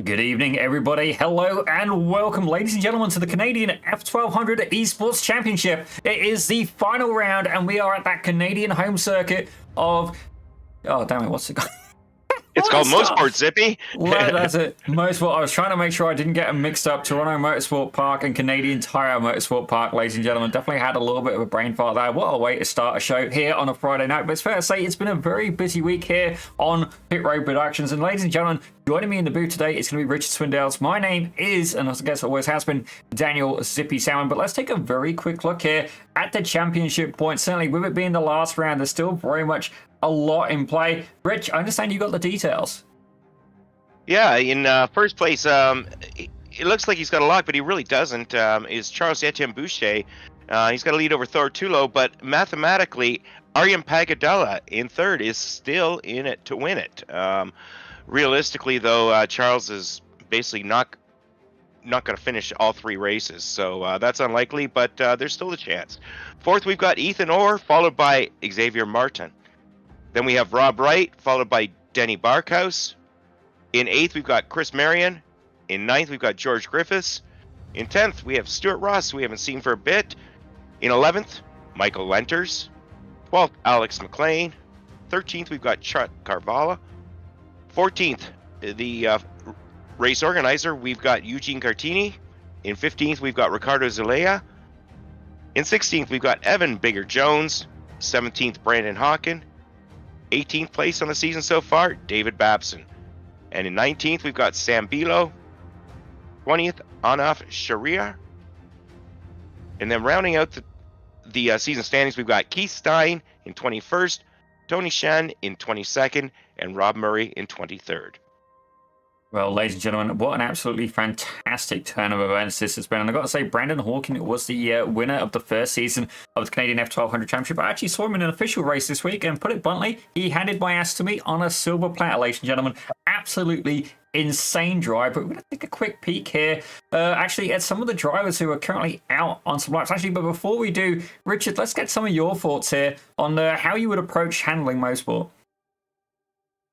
Good evening, everybody. Hello and welcome, ladies and gentlemen, to the Canadian F1200 eSports Championship. It is the final round, and we are at that Canadian home circuit of. Oh, damn it, what's it called? It's called Motorsport, Zippy. That's it. Motorsport. I was trying to make sure I didn't get them mixed up. Toronto Motorsport Park and Canadian Tire Motorsport Park, ladies and gentlemen. Definitely had a little bit of a brain fart there. What a way to start a show here on a Friday night. But it's fair to say it's been a very busy week here on Pit Road Productions. And ladies and gentlemen, joining me in the booth today is going to be Richard Swindales. My name is, and I guess always has been, Daniel Zippy Salmon. But let's take a very quick look here at the championship points. Certainly, with it being the last round, there's still very much a lot in play. Rich, I understand you got the details. Yeah, in first place, it looks like he's got a lock, but he really doesn't, is Charles-Etienne Boucher. He's got a lead over Thor Tulo, but mathematically, Arjen Pagadella in third is still in it to win it. Realistically, though, Charles is basically not going to finish all three races, so that's unlikely, but there's still a chance. Fourth, we've got Ethan Orr, followed by Xavier Martin. Then we have Rob Wright, followed by Denny Barkhouse. In eighth, we've got Chris Marion. In ninth, we've got George Griffiths. In 10th, we have Stuart Ross, who we haven't seen for a bit. In 11th, Michael Lenters. 12th, Alex McLean. 13th, we've got Chuck Carvala. 14th, the race organizer, we've got Eugene Cartini. In 15th, we've got Ricardo Zelaya. In 16th, we've got Evan Bigger Jones. 17th, Brandon Hawken. 18th place on the season so far, David Babson. And in 19th, we've got Sam Bilo. 20th, Anaf Sharia. And then rounding out the season standings, we've got Keith Stein in 21st, Tony Shen in 22nd, and Rob Murray in 23rd. Well, ladies and gentlemen, what an absolutely fantastic turn of events this has been. And I've got to say, Brandon Hawken was the winner of the first season of the Canadian F1200 Championship. I actually saw him in an official race this week, and put it bluntly, he handed my ass to me on a silver platter, ladies and gentlemen. Absolutely insane drive. But we're going to take a quick peek here, actually, at some of the drivers who are currently out on some laps. Actually, but before we do, Richard, let's get some of your thoughts here on how you would approach handling Motorsport.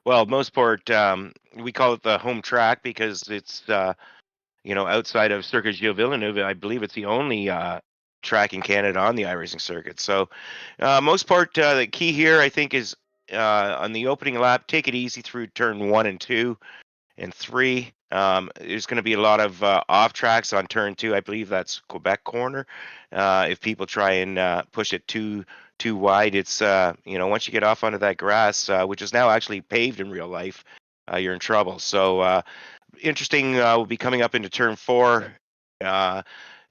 Well, Motorsport, we call it the home track because it's, outside of Circuit Gilles Villeneuve. I believe it's the only track in Canada on the iRacing circuit. So, Motorsport, the key here, I think, is on the opening lap, take it easy through turn 1 and 2 and 3. There's going to be a lot of off tracks on turn 2. I believe that's Quebec corner. If people try and push it too wide, it's once you get off onto that grass, which is now actually paved in real life, you're in trouble. So interesting, will be coming up into turn 4,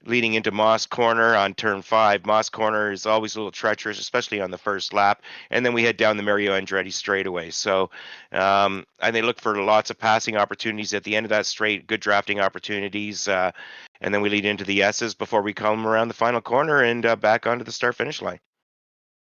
leading into Moss Corner on turn 5. Moss Corner is always a little treacherous, especially on the first lap, and then we head down the Mario Andretti straightaway. So and they look for lots of passing opportunities at the end of that straight, good drafting opportunities, and then we lead into the S's before we come around the final corner and back onto the start-finish line.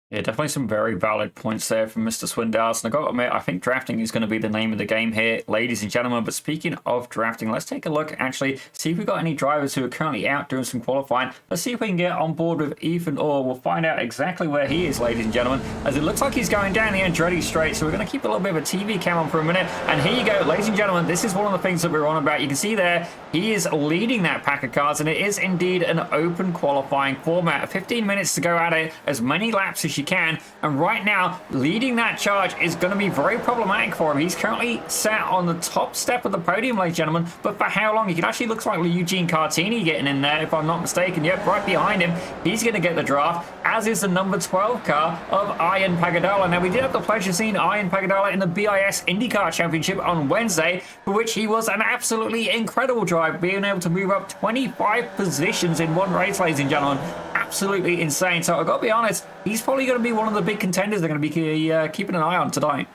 Yeah, definitely some very valid points there from Mr. Swindales. And I've got to admit, I think drafting is going to be the name of the game here, ladies and gentlemen. But speaking of drafting, let's take a look, actually, see if we've got any drivers who are currently out doing some qualifying. Let's see if we can get on board with Ethan Orr. We'll find out exactly where he is, ladies and gentlemen, as it looks like he's going down the Andretti straight. So we're going to keep a little bit of a TV cam on for a minute. And here you go, ladies and gentlemen. This is one of the things that we're on about. You can see there, he is leading that pack of cars, and it is indeed an open qualifying format. 15 minutes to go at it, as many laps as you can. And right now, leading that charge is going to be very problematic for him. He's currently sat on the top step of the podium, ladies and gentlemen. But for how long? It actually looks like Eugene Cartini getting in there, if I'm not mistaken. Yep, right behind him. He's going to get the draft, as is the number 12 car of Arjen Pagadella. Now, we did have the pleasure of seeing Arjen Pagadella in the BIS IndyCar Championship on Wednesday, for which he was an absolutely incredible drive, being able to move up 25 positions in one race, ladies and gentlemen. Absolutely insane. So I've got to be honest, he's probably going to be one of the big contenders they're going to be keeping an eye on tonight.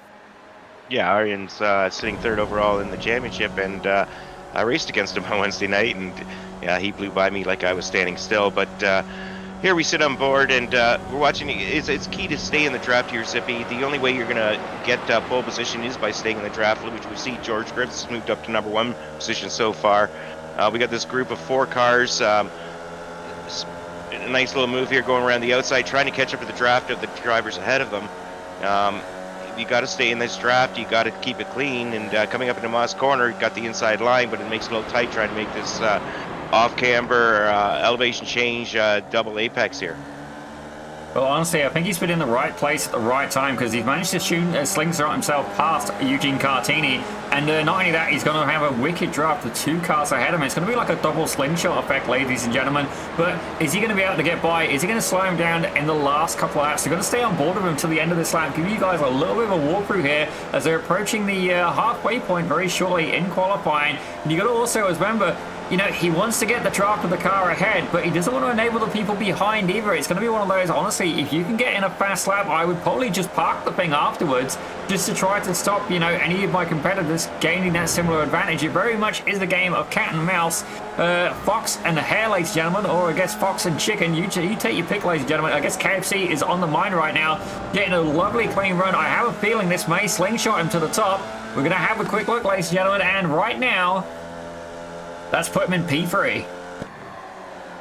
Yeah, Arjen's sitting third overall in the championship, and I raced against him on Wednesday night, and yeah, he blew by me like I was standing still. But here we sit on board, and we're watching. It's key to stay in the draft here, Zippy. The only way you're going to get pole position is by staying in the draft, which we see George Griffiths moved up to number 1 position so far. We got this group of 4 cars. A nice little move here going around the outside, trying to catch up to the draft of the drivers ahead of them. you got to stay in this draft. You got to keep it clean. And coming up into Moss Corner, you got the inside line, but it makes it a little tight trying to make this off camber elevation change double apex here. Well, honestly, I think he's been in the right place at the right time because he's managed to slingshot himself past Eugene Cartini. And not only that, he's going to have a wicked draft with 2 cars ahead of him. It's going to be like a double slingshot effect, ladies and gentlemen. But is he going to be able to get by? Is he going to slow him down in the last couple of laps? They're going to stay on board with him to the end of this lap. Give you guys a little bit of a walkthrough here as they're approaching the halfway point very shortly in qualifying. And you got to also remember, you know, he wants to get the draft of the car ahead, but he doesn't want to enable the people behind either. It's going to be one of those, honestly, if you can get in a fast lap, I would probably just park the thing afterwards just to try to stop, you know, any of my competitors gaining that similar advantage. It very much is the game of cat and mouse, fox and hare, ladies and gentlemen, or I guess fox and chicken. You take your pick, ladies and gentlemen. I guess KFC is on the mind right now, getting a lovely clean run. I have a feeling this may slingshot him to the top. We're going to have a quick look, ladies and gentlemen, and right now, that's put him in P3.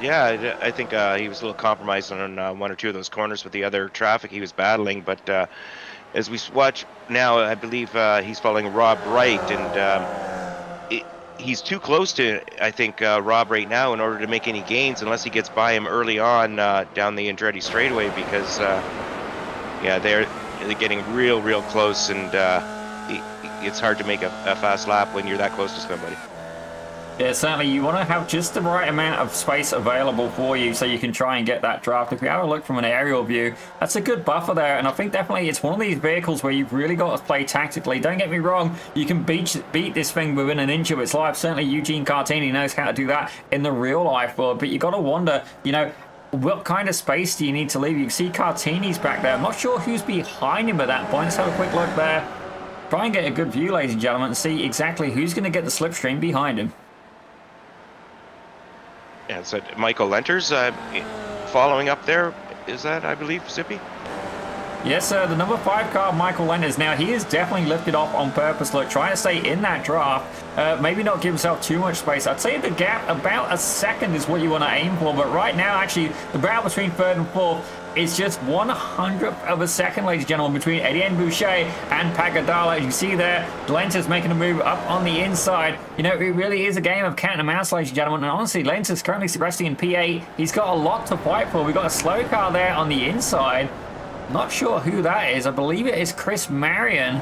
Yeah, I think he was a little compromised on 1 or 2 of those corners with the other traffic he was battling. But as we watch now, I believe he's following Rob Wright, and he's too close to, I think, Rob right now in order to make any gains unless he gets by him early on down the Andretti straightaway because, yeah, they're getting real close, and it's hard to make a fast lap when you're that close to somebody. Yeah, certainly you want to have just the right amount of space available for you so you can try and get that draft. If you have a look from an aerial view, that's a good buffer there, and I think definitely it's one of these vehicles where you've really got to play tactically. Don't get me wrong, you can beat this thing within an inch of its life. Certainly Eugene Cartini knows how to do that in the real life world, but you got to wonder, you know, what kind of space do you need to leave? You can see Cartini's back there. I'm not sure who's behind him at that point. Let's have a quick look there. Try and get a good view, ladies and gentlemen, and see exactly who's going to get the slipstream behind him. Yeah, so Michael Lenters following up there, is that, I believe, Zippy? Yes, sir. The number 5 car, Michael Lenters. Now, he is definitely lifted off on purpose. Look, trying to stay in that draft. Maybe not give himself too much space. I'd say the gap, about a second is what you want to aim for. But right now, actually, the battle between 3rd and 4th is just 1/100th of a second, ladies and gentlemen, between Etienne Boucher and Pagadala. As you can see there, Lenters making a move up on the inside. You know, it really is a game of cat and mouse, ladies and gentlemen. And honestly, Lenters currently resting in P8. He's got a lot to fight for. We've got a slow car there on the inside. Not sure who that is. I believe it is Chris Marion.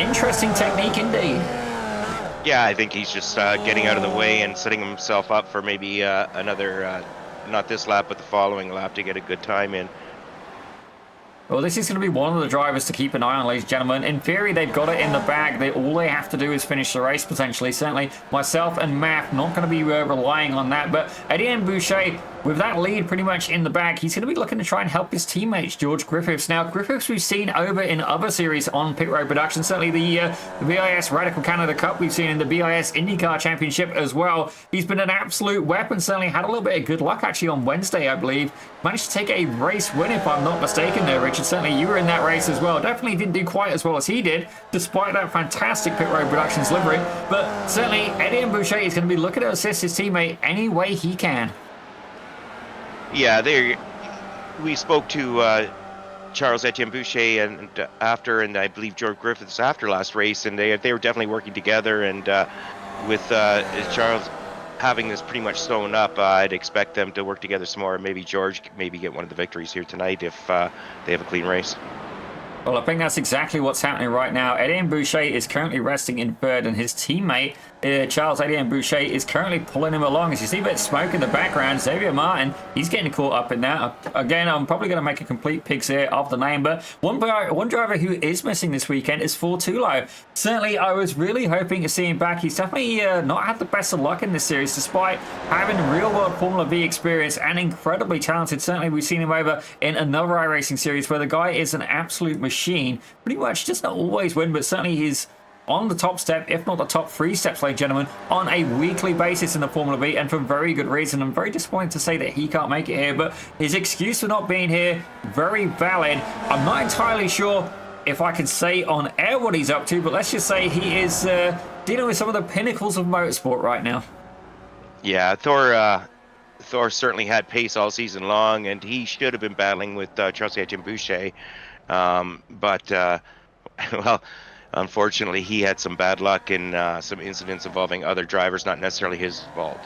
Interesting technique indeed. Yeah, I think he's just getting out of the way and setting himself up for maybe another, not this lap, but the following lap to get a good time in. Well, this is going to be one of the drivers to keep an eye on, ladies and gentlemen. In theory, they've got it in the bag. All they have to do is finish the race, potentially. Certainly, myself and Matt not going to be relying on that. But Etienne Boucher, with that lead pretty much in the bag, he's going to be looking to try and help his teammates, George Griffiths. Now, Griffiths we've seen over in other series on Pit Road Production. Certainly the BIS Radical Canada Cup we've seen in the BIS IndyCar Championship as well. He's been an absolute weapon. Certainly had a little bit of good luck actually on Wednesday, I believe. Managed to take a race win, if I'm not mistaken there, Richard. Certainly you were in that race as well. Definitely didn't do quite as well as he did, despite that fantastic Pit Road Productions livery. But certainly Etienne Boucher is going to be looking to assist his teammate any way he can. Yeah, we spoke to Charles Etienne Boucher and I believe George Griffiths after last race, and they were definitely working together. And with Charles having this pretty much sewn up, I'd expect them to work together some more. Maybe George get one of the victories here tonight if they have a clean race. Well, I think that's exactly what's happening right now. Etienne Boucher is currently resting in 3rd, and his teammate, Charles Etienne Boucher, is currently pulling him along. As you see a bit of smoke in the background, Xavier Martin, he's getting caught up in that. Again, I'm probably going to make a complete pigs here of the name, but one driver who is missing this weekend is Fortulo. Certainly, I was really hoping to see him back. He's definitely not had the best of luck in this series, despite having real-world Formula Vee experience and incredibly talented. Certainly, we've seen him over in another iRacing series where the guy is an absolute machine. Pretty much does not always win, but certainly he's on the top step, if not the top 3 steps, ladies and gentlemen, on a weekly basis in the Formula Vee, and for very good reason. I'm very disappointed to say that he can't make it here, but his excuse for not being here, very valid. I'm not entirely sure if I can say on air what he's up to, but let's just say he is dealing with some of the pinnacles of motorsport right now. Yeah, Thor certainly had pace all season long, and he should have been battling with Charles Etienne Boucher. But Well, unfortunately, he had some bad luck in some incidents involving other drivers, not necessarily his fault.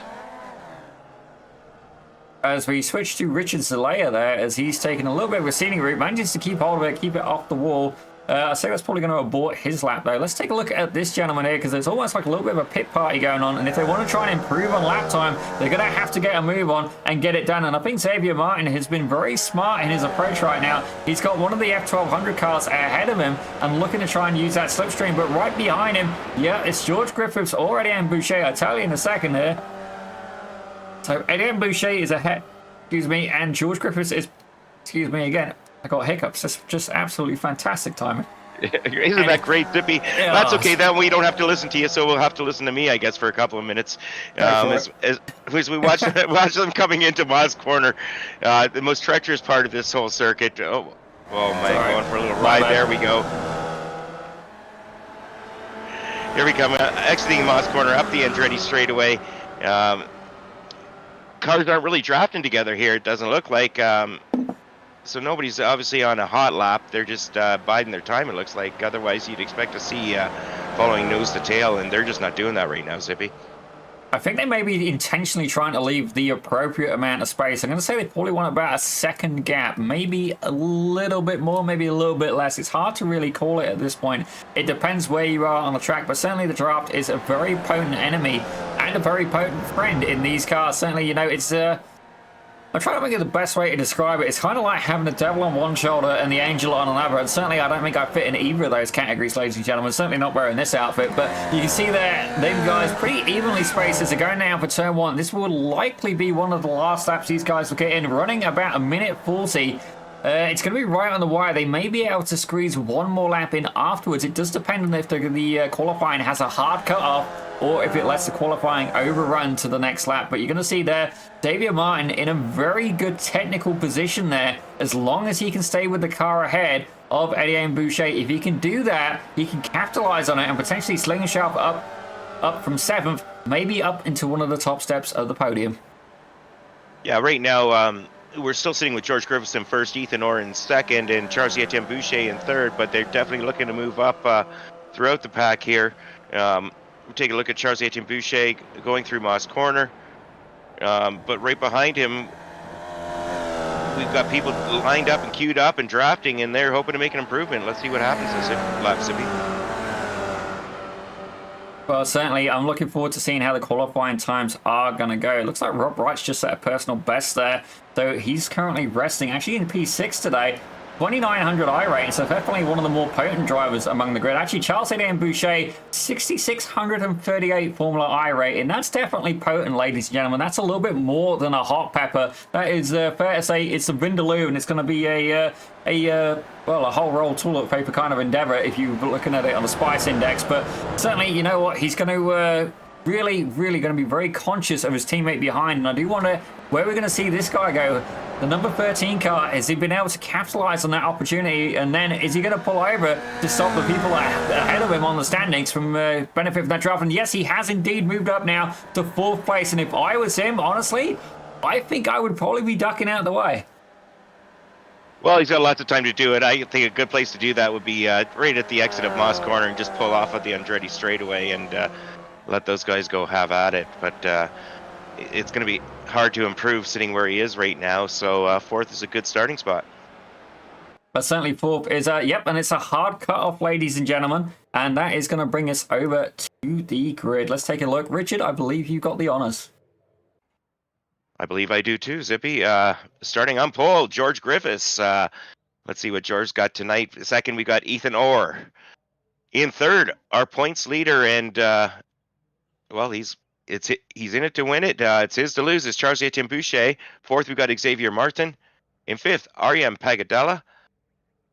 As we switch to Richard Zelaya there, as he's taken a little bit of a scenic route, manages to keep hold of it, keep it off the wall. I say that's probably going to abort his lap though. Let's take a look at this gentleman here, because there's almost like a little bit of a pit party going on, and if they want to try and improve on lap time, they're going to have to get a move on and get it done. And I think Xavier Martin has been very smart in his approach right now. He's got one of the F1200 cars ahead of him and looking to try and use that slipstream, but right behind him, yeah, it's George Griffiths already and Boucher. I'll tell you in a second here. So Etienne Boucher is ahead, excuse me, and George Griffiths is, excuse me again, I got hiccups. That's just absolutely fantastic timing. Isn't that great, Zippy? Yeah. That's okay. Then we don't have to listen to you, so we'll have to listen to me, I guess, for a couple of minutes. As we watch them coming into Moss Corner, the most treacherous part of this whole circuit. Oh man, going for a little ride. There we go. Here we come, exiting Moss Corner up the Andretti straightaway. Cars aren't really drafting together here, it doesn't look like. So nobody's obviously on a hot lap. They're just biding their time, it looks like. Otherwise, you'd expect to see following nose to tail, and they're just not doing that right now, Zippy. I think they may be intentionally trying to leave the appropriate amount of space. I'm going to say they probably want about a second gap, maybe a little bit more, maybe a little bit less. It's hard to really call it at this point. It depends where you are on the track, but certainly the draft is a very potent enemy and a very potent friend in these cars. Certainly, you know, it's I'm trying to make it the best way to describe it. It's kind of like having the devil on one shoulder and the angel on another. And certainly I don't think I fit in either of those categories, ladies and gentlemen. Certainly not wearing this outfit. But you can see there, these guys pretty evenly spaced as they're going down for turn one. This will likely be one of the last laps these guys will get in, running about a minute 40. It's going to be right on the wire. They may be able to squeeze one more lap in afterwards. It does depend on if the qualifying has a hard cut-off or if it lets the qualifying overrun to the next lap. But you're going to see there, Xavier Martin in a very good technical position there, as long as he can stay with the car ahead of Etienne Boucher. If he can do that, he can capitalize on it and potentially sling a sharp up from 7th, maybe up into one of the top steps of the podium. Yeah, right now, we're still sitting with George Griffiths in first, Ethan Orr in second, and Charles Etienne Boucher in third, but they're definitely looking to move up throughout the pack here. We'll take a look at Charles Etienne Boucher going through Moss Corner, but right behind him, we've got people lined up and queued up and drafting, and they're hoping to make an improvement. Let's see what happens this lap, Zippy. Well, certainly, I'm looking forward to seeing how the qualifying times are going to go. It looks like Rob Wright's just set a personal best there, so he's currently resting, actually in P6 today. 2900 iRacing, so definitely one of the more potent drivers among the grid. Actually, Charles Etienne Boucher, 6638 Formula iRacing. That's definitely potent, ladies and gentlemen. That's a little bit more than a hot pepper. That is fair to say. It's a Vindaloo, and it's going to be a whole roll toilet paper kind of endeavor if you're looking at it on the spice index. But certainly, you know what, he's going to really going to be very conscious of his teammate behind, and I do wonder where we're going to see this guy go. The number 13 car, has he been able to capitalize on that opportunity, and then is he going to pull over to stop the people ahead of him on the standings from benefit from that draft? And yes, he has indeed moved up now to 4th place, and if I was him, honestly, I think I would probably be ducking out of the way. Well, he's got lots of time to do it. I think a good place to do that would be right at the exit of Moss Corner and just pull off at the Andretti straightaway and let those guys go have at it. But it's going to be hard to improve sitting where he is right now, so 4th is a good starting spot. But certainly 4th is yep, and it's a hard cut-off, ladies and gentlemen, and that is going to bring us over to the grid. Let's take a look. Richard, I believe you got the honors. I believe I do too, Zippy. Starting on pole, George Griffiths. Let's see what George got tonight. Second, we got Ethan Orr. In third, our points leader, and well, he's in it to win it. It's his to lose. It's Charles Etienne Boucher. Fourth, we've got Xavier Martin. In fifth, Ariam Pagadella.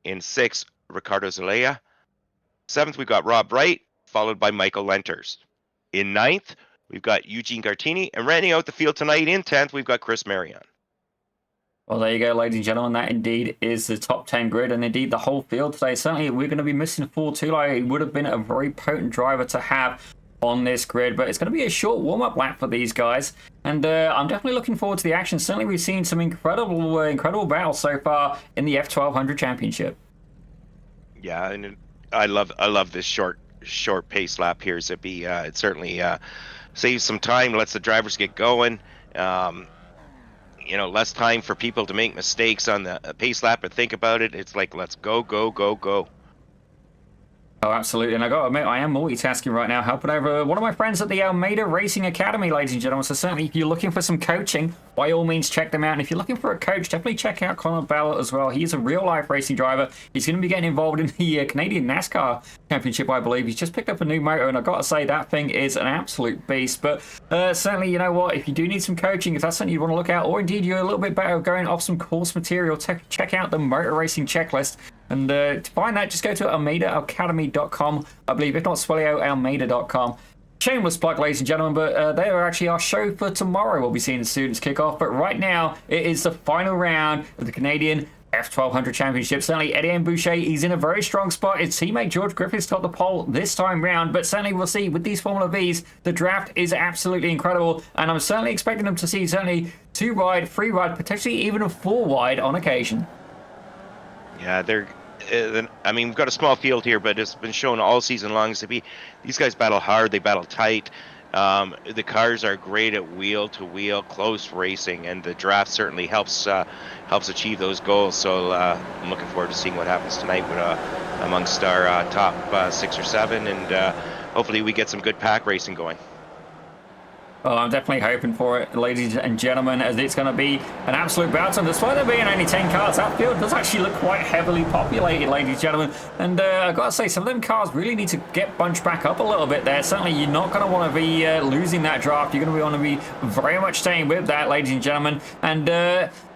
In sixth, Ricardo Zelaya. Seventh, we've got Rob Wright, followed by Michael Lenters. In ninth, we've got Eugene Gartini. And rounding out the field tonight in 10th, we've got Chris Marion. Well, there you go, ladies and gentlemen. That indeed is the top 10 grid, and indeed the whole field today. Certainly, we're going to be missing 4-2. It would have been a very potent driver to have on this grid, but it's going to be a short warm-up lap for these guys, and I'm definitely looking forward to the action. Certainly, we've seen some incredible battles so far in the F1200 Championship. Yeah, and I love this short pace lap here, Zippy. It certainly saves some time, lets the drivers get going. Um, less time for people to make mistakes on the pace lap and think about it. It's like, let's go, go, go, go. Oh, absolutely. And I got to admit, I am multitasking right now, helping over one of my friends at the Almeida Racing Academy, ladies and gentlemen. So certainly, if you're looking for some coaching, by all means, check them out. And if you're looking for a coach, definitely check out Connor Bell as well. He's a real-life racing driver. He's going to be getting involved in the Canadian NASCAR Championship, I believe. He's just picked up a new motor, and I've got to say, that thing is an absolute beast. But certainly, you know what? If you do need some coaching, if that's something you want to look at, or indeed you're a little bit better going off some course material, check out the Motor Racing Checklist. And to find that, just go to almeidaacademy.com, I believe, if not spell it out, almeida.com. Shameless plug, ladies and gentlemen, but they are actually our show for tomorrow. We'll be seeing the students kick off, but right now it is the final round of the Canadian F1200 Championship. Certainly, Etienne Boucher, he's in a very strong spot. His teammate George Griffiths got the pole this time round, but certainly we'll see with these Formula V's, the draft is absolutely incredible, and I'm certainly expecting them to see certainly 2 wide, 3 wide, potentially even a 4 wide on occasion. Yeah, we've got a small field here, but it's been shown all season long to be these guys battle hard, they battle tight. The cars are great at wheel-to-wheel close racing, and the draft certainly helps achieve those goals. So I'm looking forward to seeing what happens tonight amongst our top 6 or 7, and hopefully we get some good pack racing going. Well, I'm definitely hoping for it, ladies and gentlemen, as it's going to be an absolute battle. And despite there being only 10 cars, that field does actually look quite heavily populated, ladies and gentlemen. And I've got to say, some of them cars really need to get bunched back up a little bit there. Certainly, you're not going to want to be losing that draft. You're going to want to be very much staying with that, ladies and gentlemen. And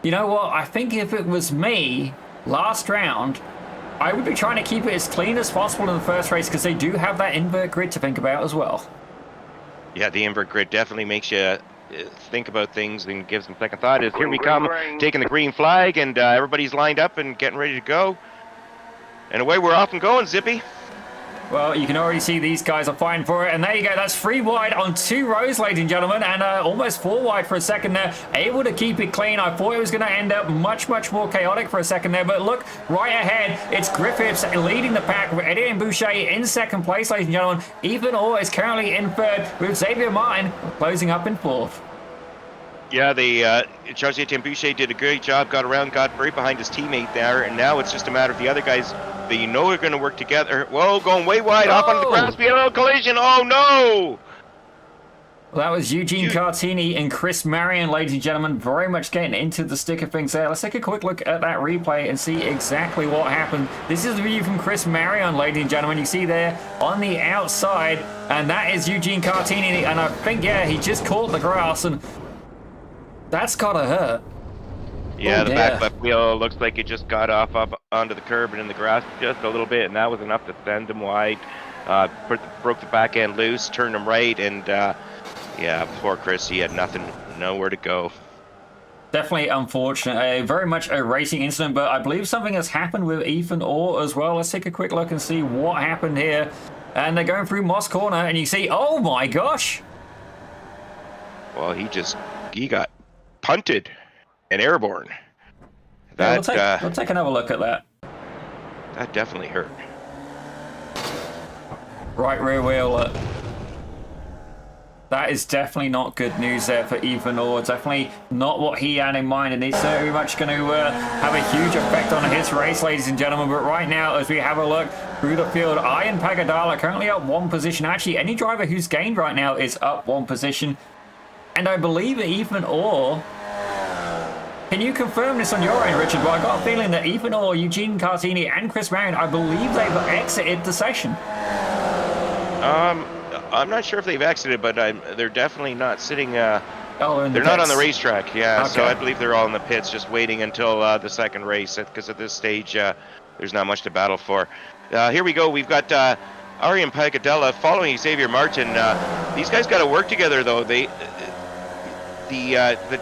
you know what? I think if it was me, last round, I would be trying to keep it as clean as possible in the first race, because they do have that invert grid to think about as well. Yeah, the invert grid definitely makes you think about things and gives them second thought. Here we come, taking the green flag, and everybody's lined up and getting ready to go. And away we're off and going, Zippy. Well, you can already see these guys are fighting for it. And there you go. That's 3 wide on 2 rows, ladies and gentlemen. And almost 4 wide for a second there. Able to keep it clean. I thought it was going to end up much, much more chaotic for a second there. But look, right ahead, it's Griffiths leading the pack with Etienne Boucher in second place, ladies and gentlemen. Ethan Orr is currently in third, with Xavier Martin closing up in 4th. Yeah, Charles Etienne Boucher did a great job, got around, got right behind his teammate there, and now it's just a matter of the other guys, they know they're going to work together. Whoa, going way wide, off onto the grass, we had a little collision, oh no! Well, that was Eugene Cartini and Chris Marion, ladies and gentlemen, very much getting into the stick of things there. Let's take a quick look at that replay and see exactly what happened. This is the view from Chris Marion, ladies and gentlemen. You see there on the outside, and that is Eugene Cartini, and I think, yeah, he just caught the grass, and that's gotta hurt. Yeah, the back left wheel looks like it just got off up onto the curb and in the grass just a little bit, and that was enough to send him wide. Broke the back end loose, turned him right, and yeah, poor Chris, he had nowhere to go. Definitely unfortunate. Very much a racing incident, but I believe something has happened with Ethan Orr as well. Let's take a quick look and see what happened here. And they're going through Moss Corner, and you see, oh my gosh! Well, he got punted and airborne. That, yeah, we'll take another look at that. That definitely hurt. Right rear wheel. That is definitely not good news there for Ethan Orr. Definitely not what he had in mind, and it's very much going to have a huge effect on his race, ladies and gentlemen. But right now, as we have a look through the field, Ian Pagadala currently up 1 position. Actually, any driver who's gained right now is up 1 position. And I believe that Ethan Orr... Can you confirm this on your end, Richard? Well, I got a feeling that Ethan Orr, Eugene Cartini, and Chris Marion, I believe they've exited the session. I'm not sure if they've exited, but they're definitely not sitting... they're not on the racetrack, yeah. Okay. So I believe they're all in the pits, just waiting until the second race, because at this stage, there's not much to battle for. Here we go. We've got Arian Pagadella following Xavier Martin. These guys got to work together, though. The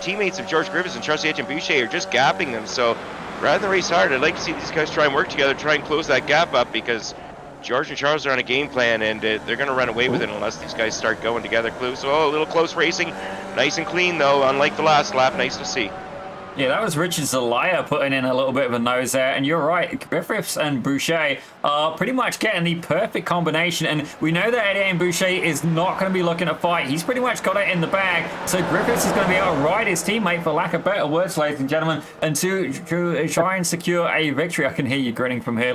teammates of George Griffiths and Charles Etienne Boucher are just gapping them. So rather than race hard, I'd like to see these guys try and work together, try and close that gap up, because George and Charles are on a game plan, and they're going to run away with it unless these guys start going together. So a little close racing, nice and clean though, unlike the last lap. Nice to see. Yeah, that was Richard Zelaya putting in a little bit of a nose there. And you're right, Griffiths and Boucher are pretty much getting the perfect combination. And we know that Eddie Boucher is not going to be looking to fight. He's pretty much got it in the bag. So Griffiths is going to be able to ride his teammate, for lack of better words, ladies and gentlemen, and to try and secure a victory. I can hear you grinning from here,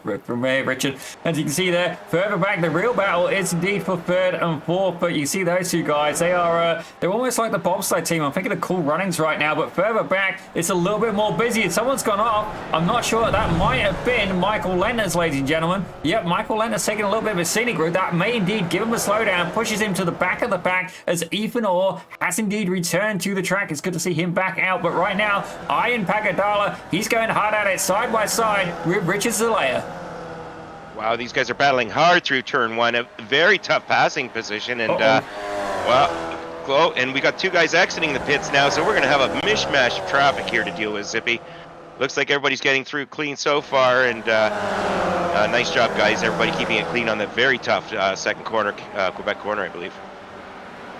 Richard. As you can see there, further back, the real battle is indeed for third and fourth. But you see those two guys, they're almost like the bobsled team. I'm thinking of Cool Runnings right now, but further back, it's a little bit more busy. Someone's gone off. I'm not sure. That might have been Michael Lenters, ladies and gentlemen. Yep, Michael Lenters taking a little bit of a scenic route. That may indeed give him a slowdown, pushes him to the back of the pack as Ethan Orr has indeed returned to the track. It's good to see him back out, but right now, Ian Pagadala, he's going hard at it side by side with Richard Zelaya. Wow, these guys are battling hard through turn one. A very tough passing position, and and we got two guys exiting the pits now, so we're going to have a mishmash of traffic here to deal with, Zippy. Looks like everybody's getting through clean so far, and nice job, guys. Everybody keeping it clean on the very tough second corner, Quebec corner, I believe.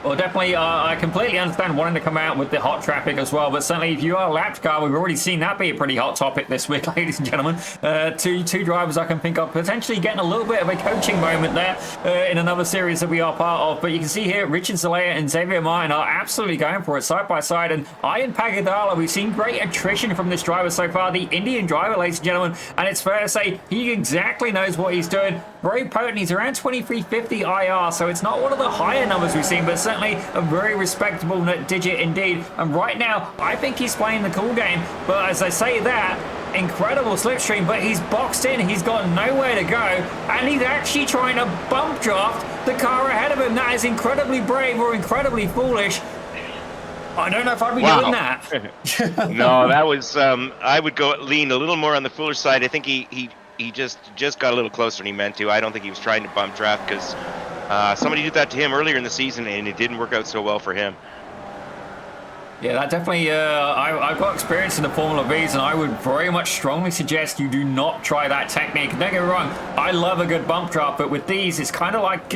Well, definitely, I completely understand wanting to come out with the hot traffic as well, but certainly if you are a lapped car, we've already seen that be a pretty hot topic this week, ladies and gentlemen. Two drivers I can think of potentially getting a little bit of a coaching moment there in another series that we are part of, but you can see here Richard Zelaya and Xavier Martin are absolutely going for it side by side, and Ian Pagadala, we've seen great attrition from this driver so far, the Indian driver, ladies and gentlemen, and it's fair to say he exactly knows what he's doing. Very potent, he's around 2350 IR, so it's not one of the higher numbers we've seen, but certainly a very respectable digit indeed. And right now, I think he's playing the cool game. But as I say that, incredible slipstream, but he's boxed in. He's got nowhere to go. And he's actually trying to bump draft the car ahead of him. That is incredibly brave or incredibly foolish. I don't know if I'd be doing that. No, that was, I would lean a little more on the foolish side. I think he just got a little closer than he meant to. I don't think he was trying to bump draft because somebody did that to him earlier in the season and it didn't work out so well for him. Yeah, that definitely, I've got experience in the Formula V's, and I would very much strongly suggest you do not try that technique. Don't get me wrong, I love a good bump drop, but with these, it's kind of like,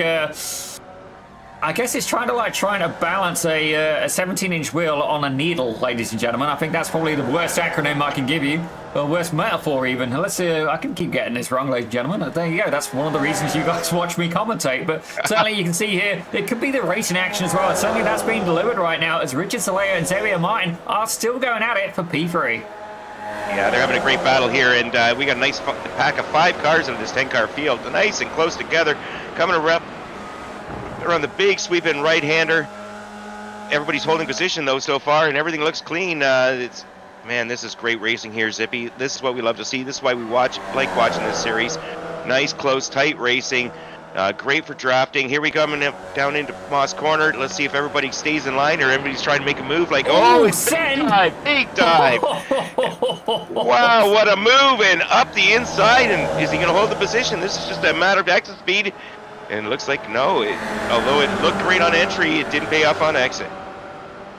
I guess it's trying to balance a 17-inch wheel on a needle, ladies and gentlemen. I think that's probably the worst acronym I can give you, or worst metaphor even. Let's see, I can keep getting this wrong, ladies and gentlemen. There you go. That's one of the reasons you guys watch me commentate. But certainly you can see here, it could be the racing action as well. Certainly that's being delivered right now as Richard Zelaya and Xavier Martin are still going at it for P3. Yeah, they're having a great battle here, and we got a nice pack of 5 cars in this 10-car field. Nice and close together, coming around. They're on the big sweep-in right-hander. Everybody's holding position, though, so far, and everything looks clean. Man, this is great racing here, Zippy. This is what we love to see. This is why we like watching this series. Nice, close, tight racing. Great for drafting. Here we come down into Moss Corner. Let's see if everybody stays in line or everybody's trying to make a move. Like, big dive. Wow, what a move, and up the inside. And is he going to hold the position? This is just a matter of exit speed. And it looks like no, although it looked great on entry, it didn't pay off on exit.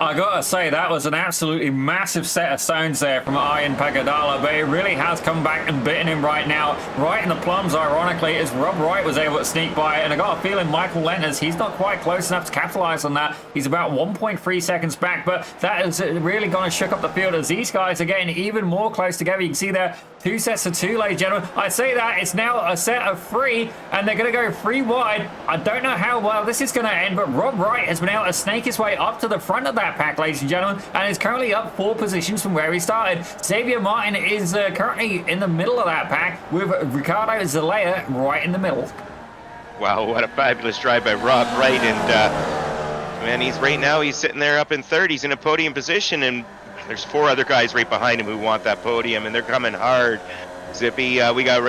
I gotta say, that was an absolutely massive set of stones there from Ian Pagadala, but it really has come back and bitten him right now. Right in the plums, ironically, as Rob Wright was able to sneak by, and I got a feeling Michael Lenters, he's not quite close enough to capitalize on that. He's about 1.3 seconds back, but that is really gonna shook up the field as these guys are getting even more close together. You can see there, 2 sets of 2, ladies and gentlemen. I say that, it's now a set of 3, and they're gonna go 3 wide. I don't know how well this is gonna end, but Rob Wright has been able to snake his way up to the front of that pack, ladies and gentlemen, and is currently up 4 positions from where he started. Xavier Martin is currently in the middle of that pack with Ricardo Zelaya right in the middle. Wow, what a fabulous drive by Rob Wright, and man, he's sitting there up in 3rd. He's in a podium position, and there's 4 other guys right behind him who want that podium, and they're coming hard. Zippy, we got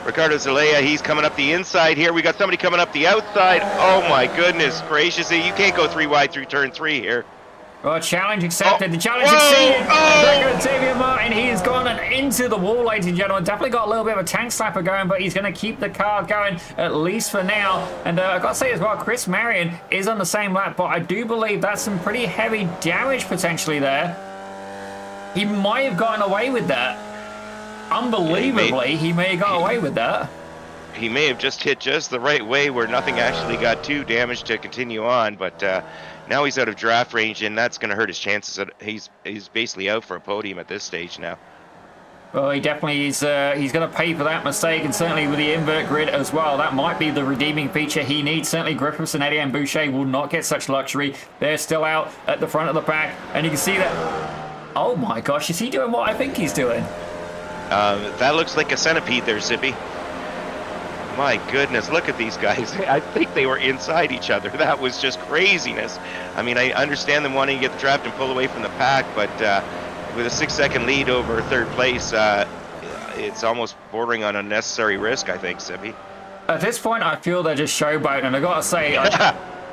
Ricardo Zelaya, he's coming up the inside here. We got somebody coming up the outside. Oh my goodness gracious, you can't go 3 wide through turn 3 here. Well, challenge accepted. The challenge succeeded. There goes Xavier Martin. He has gone into the wall, ladies and gentlemen. Definitely got a little bit of a tank slapper going, but he's going to keep the car going, at least for now. And I've got to say as well, Chris Marion is on the same lap, but I do believe that's some pretty heavy damage potentially there. He might have gotten away with that. Unbelievably, he may have got away with that. he may have just hit just the right way where nothing actually got too damaged to continue on, but now he's out of draft range, and that's going to hurt his chances. He's basically out for a podium at this stage now. Well, he definitely is. He's going to pay for that mistake, and certainly with the invert grid as well. That might be the redeeming feature he needs. Certainly, Griffiths and Etienne Boucher will not get such luxury. They're still out at the front of the pack, and you can see that. Oh my gosh, is he doing what I think he's doing? That looks like a centipede there, Zippy. My goodness, look at these guys. I think they were inside each other. That was just craziness. I mean, I understand them wanting to get the draft and pull away from the pack, but with a 6-second lead over third place, it's almost bordering on unnecessary risk, I think, Zippy. At this point, I feel they're just showboating, and I gotta say,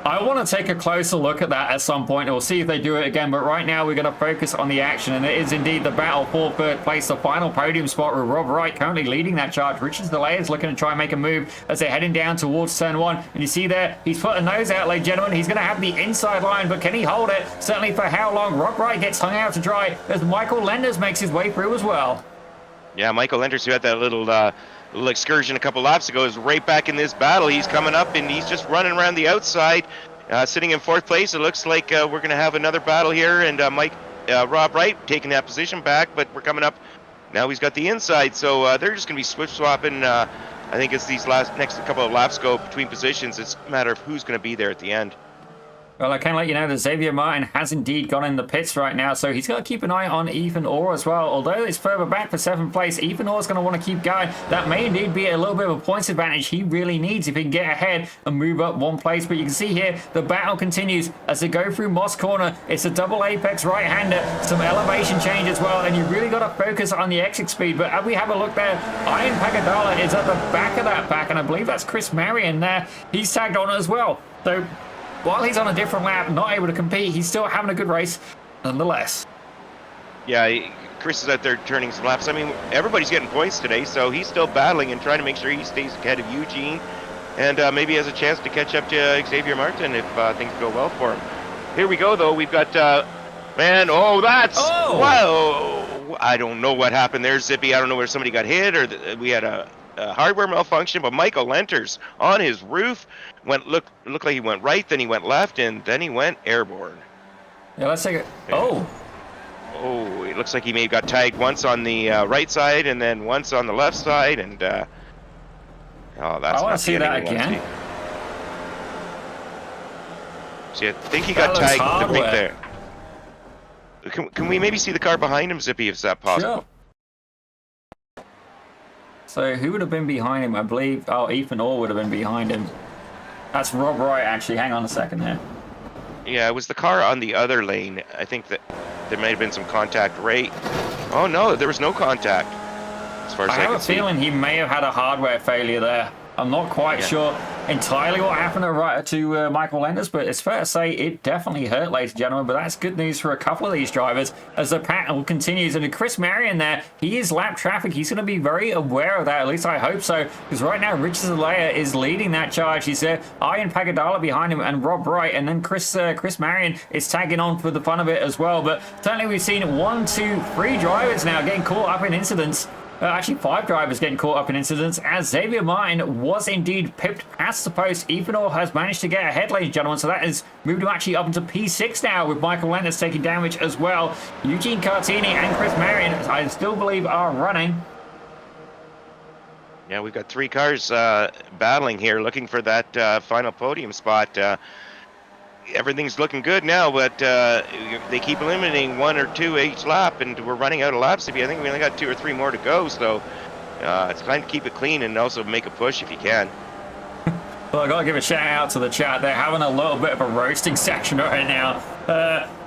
I want to take a closer look at that at some point. We'll see if they do it again, but right now we're going to focus on the action, and it is indeed the battle for third place, the final podium spot with Rob Wright currently leading that charge. Richard Delay is looking to try and make a move as they're heading down towards turn one, and you see there, he's put a nose out, ladies and gentlemen. He's going to have the inside line, but can he hold it? Certainly for how long? Rob Wright gets hung out to dry as Michael Lenders makes his way through as well. Yeah, Michael Lenders, who had that little excursion a couple laps ago, is right back in this battle. He's coming up, and he's just running around the outside. Sitting in fourth place, it looks like we're going to have another battle here, and Rob Wright taking that position back, but we're coming up. Now he's got the inside, so they're just going to be switch swapping. I think as these next couple of laps go between positions, it's a matter of who's going to be there at the end. Well, I can let you know that Xavier Martin has indeed gone in the pits right now, so he's got to keep an eye on Ethan Orr as well. Although it's further back for 7th place, Ethan Orr's going to want to keep going. That may indeed be a little bit of a points advantage he really needs if he can get ahead and move up one place. But you can see here, the battle continues as they go through Moss Corner. It's a double apex right-hander, some elevation change as well, and you really got to focus on the exit speed. But as we have a look there, Ian Pagadala is at the back of that pack, and I believe that's Chris Marion there. He's tagged on as well. So while he's on a different lap, not able to compete, he's still having a good race nonetheless. Yeah, Chris is out there turning some laps. I mean, everybody's getting points today, so he's still battling and trying to make sure he stays ahead of Eugene, and maybe has a chance to catch up to Xavier Martin if things go well for him. Here we go, though. We've got, man, that's, wow. I don't know what happened there, Zippy. I don't know where somebody got hit or we had a hardware malfunction, but Michael Lenters on his roof looked like he went right, then he went left, and then he went airborne. Yeah, let's take it. Oh, it looks like he may have got tagged once on the right side and then once on the left side, and that's I want to see that again. See, I think he got tagged there. Can we maybe see the car behind him, Zippy, if that's possible? Sure. So who would have been behind him? I believe, Ethan Orr would have been behind him. That's Rob Wright, actually. Hang on a second there. Yeah, it was the car on the other lane. I think that there may have been some contact right. Oh, no, there was no contact. As far as I have a feeling he may have had a hardware failure there. I'm not quite sure entirely what happened to Michael Lenders, but it's fair to say it definitely hurt, ladies and gentlemen. But that's good news for a couple of these drivers as the battle continues. And Chris Marion there, he is lap traffic. He's going to be very aware of that. At least I hope so, because right now Richard Zelaya is leading that charge. He's there, Ian Pagadala behind him, and Rob Wright, and then Chris Marion is tagging on for the fun of it as well. But certainly we've seen 1, 2, 3 drivers now getting caught up in incidents. Actually, 5 drivers getting caught up in incidents as Xavier Martin was indeed pipped past the post. Ethan Orr has managed to get ahead, ladies and gentlemen, so that has moved him actually up into P6 now with Michael Lenders taking damage as well. Eugene Cartini and Chris Marion, I still believe, are running. Yeah, we've got 3 cars battling here, looking for that final podium spot. Everything's looking good now, but they keep eliminating 1 or 2 each lap, and we're running out of laps. I think we only got 2 or 3 more to go, so it's time to keep it clean and also make a push if you can. Well, I got to give a shout out to the chat. They're having a little bit of a roasting section right now.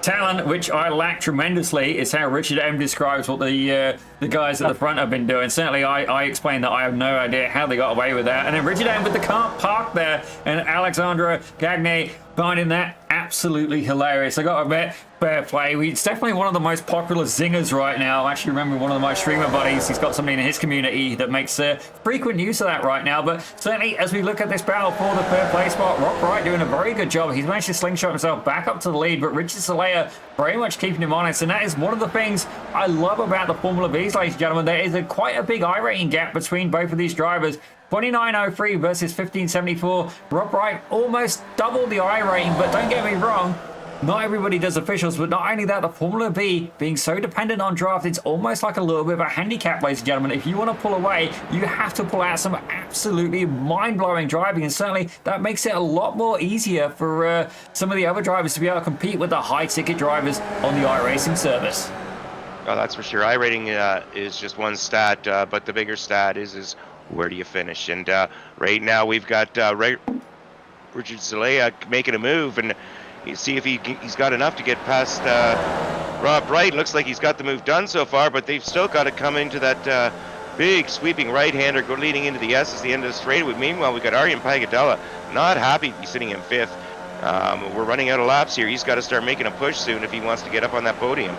Talent, which I lack tremendously, is how Richard M describes what the guys at the front have been doing. Certainly, I explained that I have no idea how they got away with that. And then Richard M with the car parked there, and Alexandra Gagne finding that absolutely hilarious. I got to admit, fair play. It's definitely one of the most popular zingers right now. I actually remember one of my streamer buddies, he's got somebody in his community that makes frequent use of that right now. But certainly, as we look at this battle for the third place spot, Rob Wright doing a very good job. He's managed to slingshot himself back up to the lead, but Richard Zelaya very much keeping him honest. And that is one of the things I love about the Formula Vee, ladies and gentlemen. There is quite a big iRating gap between both of these drivers. 2903 versus 1574. Rob Wright almost doubled the I rating, but don't get me wrong, not everybody does officials, but not only that, the Formula Vee being so dependent on draft, it's almost like a little bit of a handicap, ladies and gentlemen. If you want to pull away, you have to pull out some absolutely mind-blowing driving, and certainly that makes it a lot more easier for some of the other drivers to be able to compete with the high-ticket drivers on the iRacing service. Oh, that's for sure. I rating is just one stat, but the bigger stat is where do you finish? And right now we've got Richard Zelaya making a move, and you see if he's got enough to get past Rob Wright. Looks like he's got the move done so far, but they've still got to come into that big sweeping right-hander leading into the S as the end of the straightaway. Meanwhile, we've got Arjen Pagadella not happy to be sitting in 5th. We're running out of laps here. He's got to start making a push soon if he wants to get up on that podium.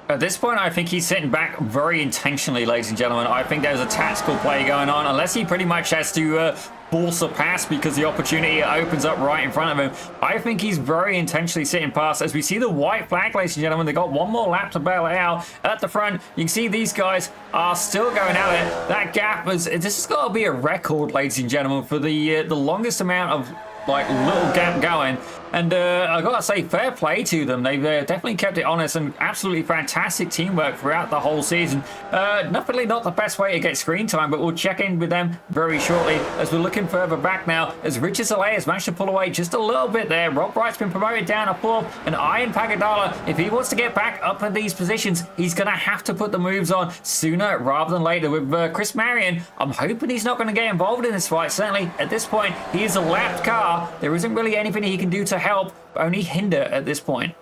At this point, I think he's sitting back very intentionally, ladies and gentlemen. I think there's a tactical play going on, unless he pretty much has to force a pass because the opportunity opens up right in front of him. I think he's very intentionally sitting past. As we see the white flag, ladies and gentlemen, they got one more lap to bail it out. At the front, you can see these guys are still going at it. That gap this has got to be a record, ladies and gentlemen, for the longest amount of little gap going. And I gotta say, fair play to them. They've definitely kept it honest and absolutely fantastic teamwork throughout the whole season. Definitely not the best way to get screen time, but we'll check in with them very shortly as we're looking further back now, as Richard Zelaya has managed to pull away just a little bit there. Rob Wright's been promoted down a 4th, and Arjen Pagadella, if he wants to get back up in these positions, he's gonna have to put the moves on sooner rather than later. With Chris Marion, I'm hoping he's not going to get involved in this fight. Certainly at this point, he is a lapped car. There isn't really anything he can do to help, only hinder at this point.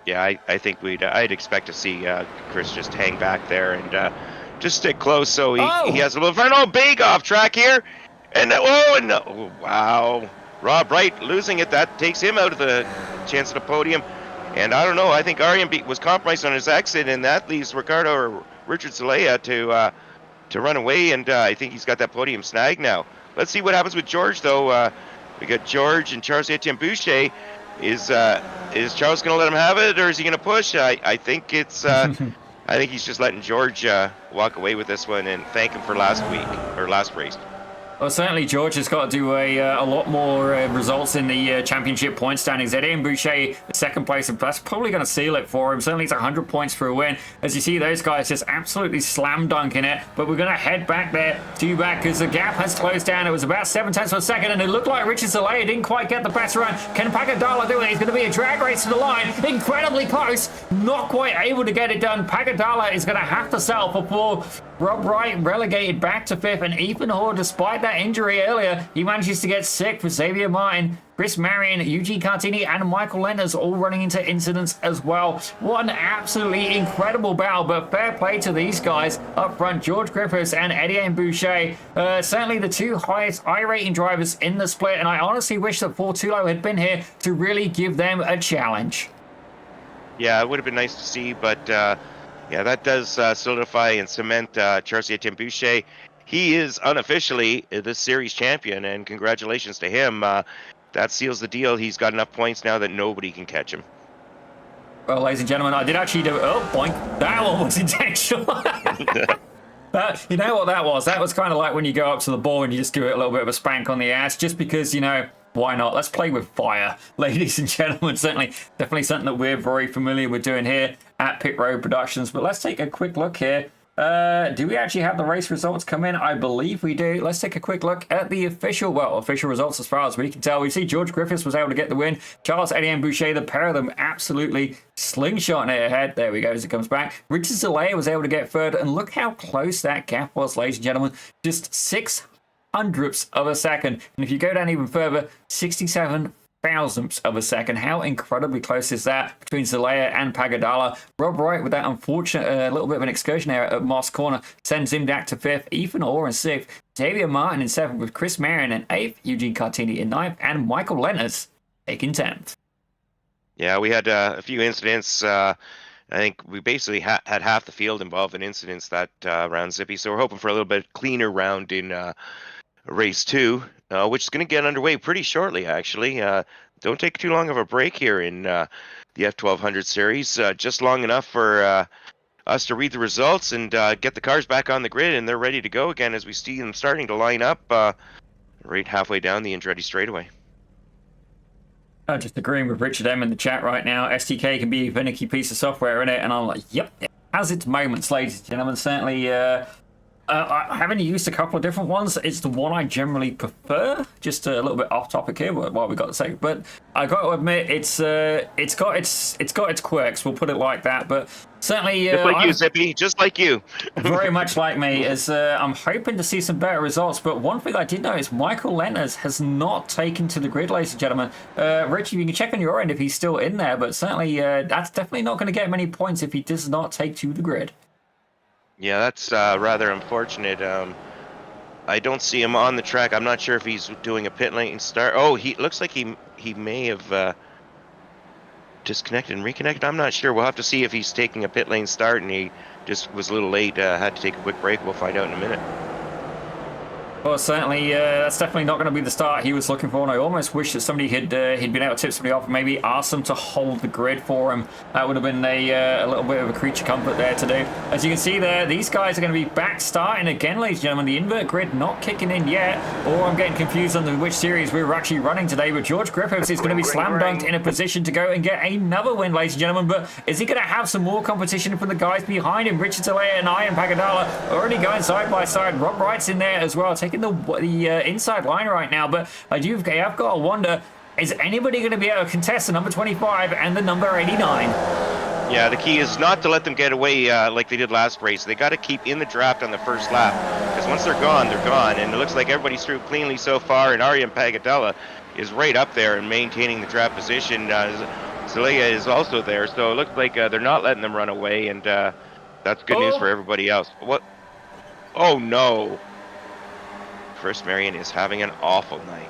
Yeah, I think I'd expect to see Chris just hang back there and just stick close so he has a little fun. Oh, big off track here. And no, wow. Rob Wright losing it. That takes him out of the chance at the podium. And I don't know, I think Arjen was compromised on his exit, and that leaves Ricardo or Richard Zelaya to run away, and I think he's got that podium snagged now. Let's see what happens with George, though. We got George and Charles-Etienne Boucher. Is Charles going to let him have it, or is he going to push? I think it's. I think he's just letting George walk away with this one and thank him for last week or last race. Well, certainly George has got to do a lot more results in the championship point standings. Etienne Boucher, second place, and that's probably going to seal it for him. Certainly it's 100 points for a win. As you see, those guys just absolutely slam dunking it. But we're going to head back there to back because the gap has closed down. It was about 7/10 of a second, and it looked like Richard Zelaya didn't quite get the best run. Can Pagadella do it? It's going to be a drag race to the line. Incredibly close. Not quite able to get it done. Pagadella is going to have to settle before Rob Wright relegated back to 5th, and Ethan Hoare, despite that injury earlier, he manages to get 6th with Xavier Martin, Chris Marion, Eugene Cartini, and Michael Lenders all running into incidents as well. What an absolutely incredible battle, but fair play to these guys up front, George Griffiths and Etienne Boucher. Certainly the two highest I-rating drivers in the split, and I honestly wish that Fortulo had been here to really give them a challenge. Yeah, it would have been nice to see, but yeah, that does solidify and cement Charles-Etienne Boucher. He is unofficially the series champion, and congratulations to him. That seals the deal. He's got enough points now that nobody can catch him. Well, ladies and gentlemen, I did actually do... Oh, boink. That one was intentional. You know what that was? That was kind of like when you go up to the ball and you just give it a little bit of a spank on the ass, just because, you know, why not? Let's play with fire, ladies and gentlemen. Definitely something that we're very familiar with doing here at Pit Road Productions. But let's take a quick look here. Do we actually have the race results come in? I believe we do. Let's take a quick look at the official results as far as we can tell. We see George Griffiths was able to get the win. Charles-Etienne Boucher, the pair of them absolutely slingshotting it ahead. There we go as it comes back. Richard Zelaya was able to get third, and look how close that gap was, ladies and gentlemen. Just 6/100ths of a second. And if you go down even further, 67 thousandths of a second. How incredibly close is that between Zelaya and Pagadella? Rob Wright, with that unfortunate little bit of an excursion error at Moss Corner, sends him back to 5th. Ethan Hoare in 6th. Xavier Martin in 7th, with Chris Marion in 8th. Eugene Cartini in 9th. And Michael Lenners taking 10th. Yeah, we had a few incidents. I think we basically had half the field involved in incidents that round, Zippy. So we're hoping for a little bit cleaner round in race 2. Which is going to get underway pretty shortly, actually. Don't take too long of a break here in the F1200 series. Just long enough for us to read the results and get the cars back on the grid, and they're ready to go again as we see them starting to line up right halfway down the Andretti straightaway. Just agreeing with Richard M in the chat right now. STK can be a finicky piece of software in it, and I'm like, yep, it has its moments, ladies and gentlemen. Certainly, I haven't used a couple of different ones. It's the one I generally prefer. Just a little bit off topic here, what we got to say, but I got to admit, it's got its quirks. We'll put it like that. But certainly, just like you, Zippy, just like you. Very much like me. As I'm hoping to see some better results. But one thing I did notice, Michael Lentners has not taken to the grid, ladies and gentlemen. Richie, you can check on your end if he's still in there. But certainly, that's definitely not going to get many points if he does not take to the grid. Yeah, that's rather unfortunate. I don't see him on the track. I'm not sure if he's doing a pit lane start. Oh, he looks like he may have disconnected and reconnected. I'm not sure. We'll have to see if he's taking a pit lane start and he just was a little late. Had to take a quick break. We'll find out in a minute. Well, certainly, that's definitely not going to be the start he was looking for, and I almost wish that somebody he'd been able to tip somebody off and maybe ask them to hold the grid for him. That would have been a little bit of a creature comfort there to do. As you can see there, these guys are going to be back starting again, ladies and gentlemen. The invert grid not kicking in yet, or I'm getting confused on which series we were actually running today, but George Griffiths is going to be slam dunked in a position to go and get another win, ladies and gentlemen, but is he going to have some more competition from the guys behind him? Richard Zelaya and Ian Pagadala already going side by side. Rob Wright's in there as well, taking the inside line right now, but I've got to wonder, is anybody going to be able to contest the number 25 and the number 89? Yeah, the key is not to let them get away like they did last race. They got to keep in the draft on the first lap, because once they're gone, and it looks like everybody's through cleanly so far, and Aryan Pagadella is right up there and maintaining the draft position. Zelaya is also there, so it looks like they're not letting them run away, and that's good news for everybody else. What? Oh no! Chris Marion is having an awful night.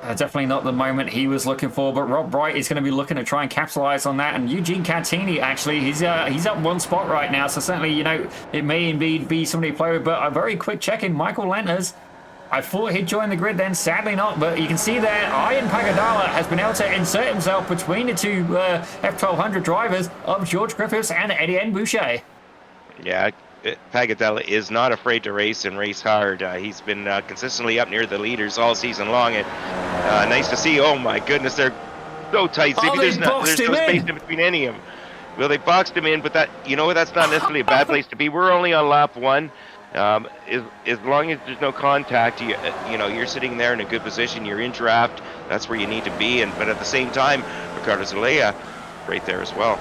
Definitely not the moment he was looking for, but Rob Wright is going to be looking to try and capitalize on that, and Eugene Cantini, actually, he's up one spot right now, so certainly, it may indeed be somebody to play with, but a very quick check-in, Michael Lentners, I thought he'd join the grid then, sadly not, but you can see there, Ian Pagadala has been able to insert himself between the two F1200 drivers of George Griffiths and Etienne Boucher. Yeah, Pagadella is not afraid to race and race hard. He's been consistently up near the leaders all season long, and nice to see. Oh my goodness, they're so tight. There's no space in between any of them. Well, they boxed him in, but that's not necessarily a bad place to be. We're only on lap one. As long as there's no contact, you're sitting there in a good position. You're in draft. That's where you need to be. But at the same time, Ricardo Zelaya right there as well.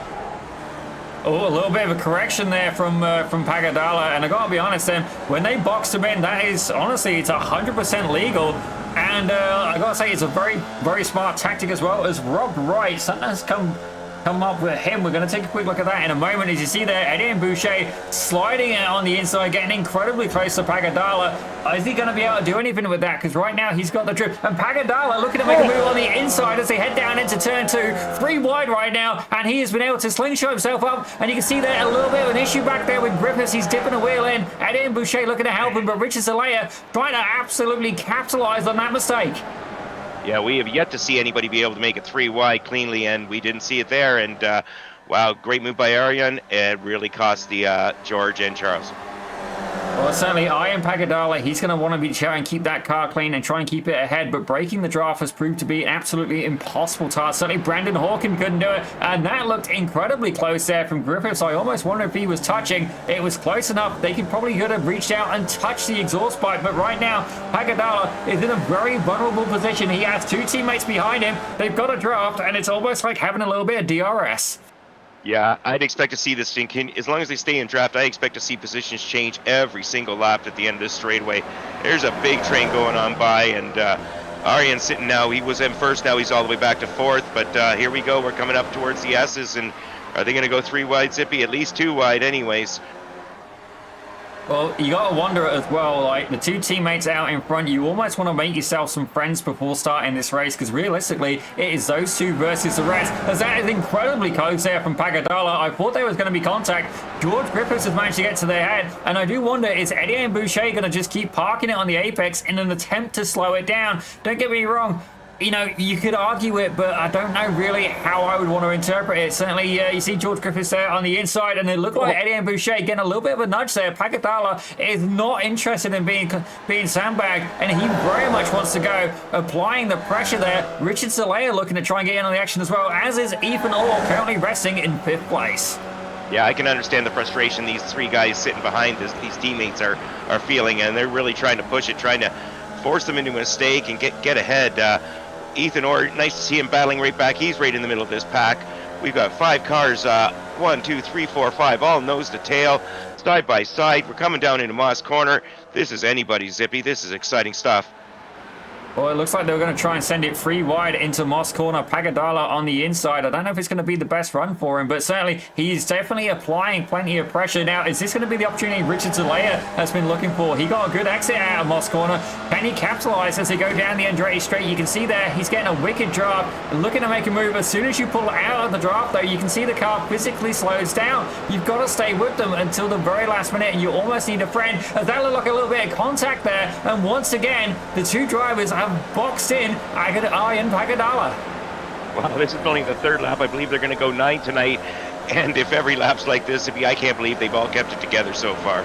Oh, a little bit of a correction there from Pagadala, and I gotta be honest, then when they boxed him in, that is honestly, it's 100% legal, and I gotta say, it's a very, very smart tactic as well. As Rob Wright, something has come up with him. We're going to take a quick look at that in a moment. As you see there, Etienne Boucher sliding it on the inside, getting incredibly close to Pagadala. Is he going to be able to do anything with that? Because right now he's got the drift. And Pagadala looking to make a move on the inside as they head down into turn two. 3 wide right now, and he has been able to slingshot himself up. And you can see there a little bit of an issue back there with Griffiths. He's dipping a wheel in. Etienne Boucher looking to help him, but Richard Zelaya trying to absolutely capitalize on that mistake. Yeah, we have yet to see anybody be able to make it 3 wide cleanly, and we didn't see it there. And wow, great move by Aryan. It really cost the George and Charles. Well, certainly, Ian Pagadala, he's going to want to be trying and keep that car clean and try and keep it ahead, but breaking the draft has proved to be an absolutely impossible task. Certainly, Brandon Hawken couldn't do it, and that looked incredibly close there from Griffiths. I almost wonder if he was touching. It was close enough. They could have reached out and touched the exhaust pipe, but right now, Pagadala is in a very vulnerable position. He has 2 teammates behind him. They've got a draft, and it's almost like having a little bit of DRS. Yeah, I'd expect to see this thing, as long as they stay in draft, I expect to see positions change every single lap at the end of this straightaway. There's a big train going on by, and Aryan's sitting now. He was in first, now he's all the way back to 4th, but here we go. We're coming up towards the S's, and are they going to go 3 wide, Zippy? At least 2 wide anyways. Well, you got to wonder as well, like, the 2 teammates out in front, you almost want to make yourself some friends before starting this race, because realistically, it is those 2 versus the rest, as that is incredibly close there from Pagadala. I thought there was going to be contact. George Griffiths has managed to get to their head, and I do wonder, is Etienne Boucher going to just keep parking it on the apex in an attempt to slow it down? Don't get me wrong, you know, you could argue it, but I don't know really how I would want to interpret it. Certainly, you see George Griffiths there on the inside, and it looked like Eddie and Boucher getting a little bit of a nudge there. Pagadala is not interested in being sandbagged, and he very much wants to go, applying the pressure there. Richard Zelaya looking to try and get in on the action as well, as is Ethan Orr, currently resting in 5th place. Yeah, I can understand the frustration these three guys sitting behind these teammates are feeling, and they're really trying to push it, trying to force them into a mistake and get ahead. Ethan Orr, nice to see him battling right back. He's right in the middle of this pack. We've got 5 cars, 1, 2, 3, 4, 5, all nose to tail, side by side. We're coming down into Moss Corner. This is anybody's, Zippy. This is exciting stuff. Well, it looks like they're going to try and send it free wide into Moss Corner. Pagadala on the inside. I don't know if it's going to be the best run for him, but certainly he's definitely applying plenty of pressure. Now, is this going to be the opportunity Richard Zelaya has been looking for? He got a good exit out of Moss Corner. Can he capitalize as they go down the Andretti straight? You can see there he's getting a wicked draft, looking to make a move. As soon as you pull out of the draft, though, you can see the car physically slows down. You've got to stay with them until the very last minute, and you almost need a friend. As that looked like a little bit of contact there, and once again, the two drivers have boxed in Ian Pagadala. Wow, this is only the 3rd lap. I believe they're going to go 9 tonight. And if every lap's like this, I can't believe they've all kept it together so far.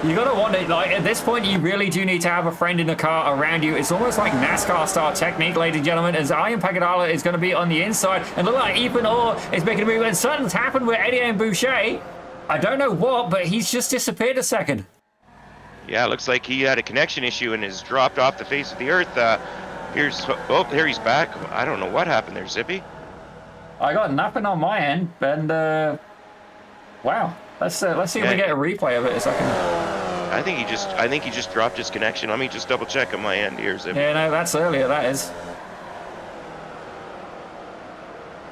You got to wonder, like, at this point, you really do need to have a friend in the car around you. It's almost like NASCAR-style technique, ladies and gentlemen, as Ian Pagadala is going to be on the inside. And look like Ethan Orr is making a move. And something's happened with Eddie and Boucher. I don't know what, but he's just disappeared a second. Yeah, it looks like he had a connection issue and has dropped off the face of the earth. Here he's back. I don't know what happened there, Zippy. I got nothing on my end, and wow. Let's see if we get a replay of it a second. I think he just dropped his connection. Let me just double check on my end here, Zippy. Yeah, no, that's earlier. That is.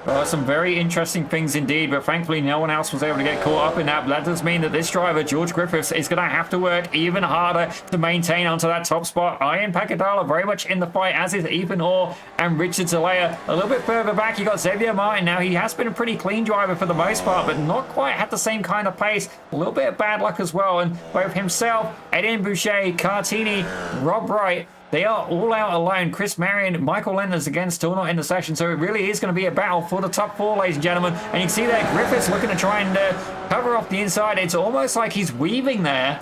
Well, some very interesting things indeed, but thankfully no one else was able to get caught up in that. But that does mean that this driver, George Griffiths, is going to have to work even harder to maintain onto that top spot. Ian Pagadala very much in the fight, as is Ethan Orr and Richard Zelaya. A little bit further back, you got Xavier Martin. Now, he has been a pretty clean driver for the most part, but not quite had the same kind of pace. A little bit of bad luck as well. And both himself, Eddie Boucher, Cartini, Rob Wright, they are all out alone. Chris Marion, Michael Lenders again still not in the session, so it really is going to be a battle for the top 4, ladies and gentlemen. And you can see there Griffiths looking to try and cover off the inside. It's almost like he's weaving there.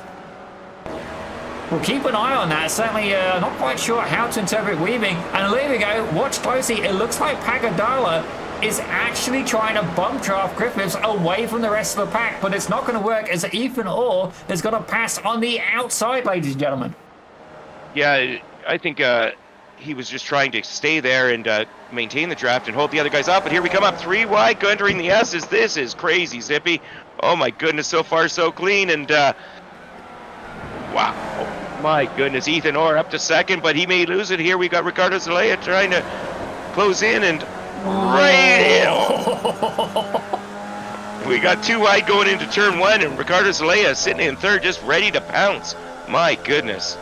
We'll keep an eye on that. Certainly not quite sure how to interpret weaving. And there we go. Watch closely. It looks like Pagadala is actually trying to bump draft Griffiths away from the rest of the pack, but it's not going to work as Ethan Orr is going to pass on the outside, ladies and gentlemen. Yeah, I think he was just trying to stay there and maintain the draft and hold the other guys up. But here we come up 3 wide, entering the S's. This is crazy, Zippy. Oh my goodness, so far so clean. And wow, oh, my goodness, Ethan Orr up to 2nd, but he may lose it here. We got Ricardo Zelaya trying to close in and right in. We got 2 wide going into turn 1, and Ricardo Zelaya sitting in 3rd, just ready to pounce. My goodness.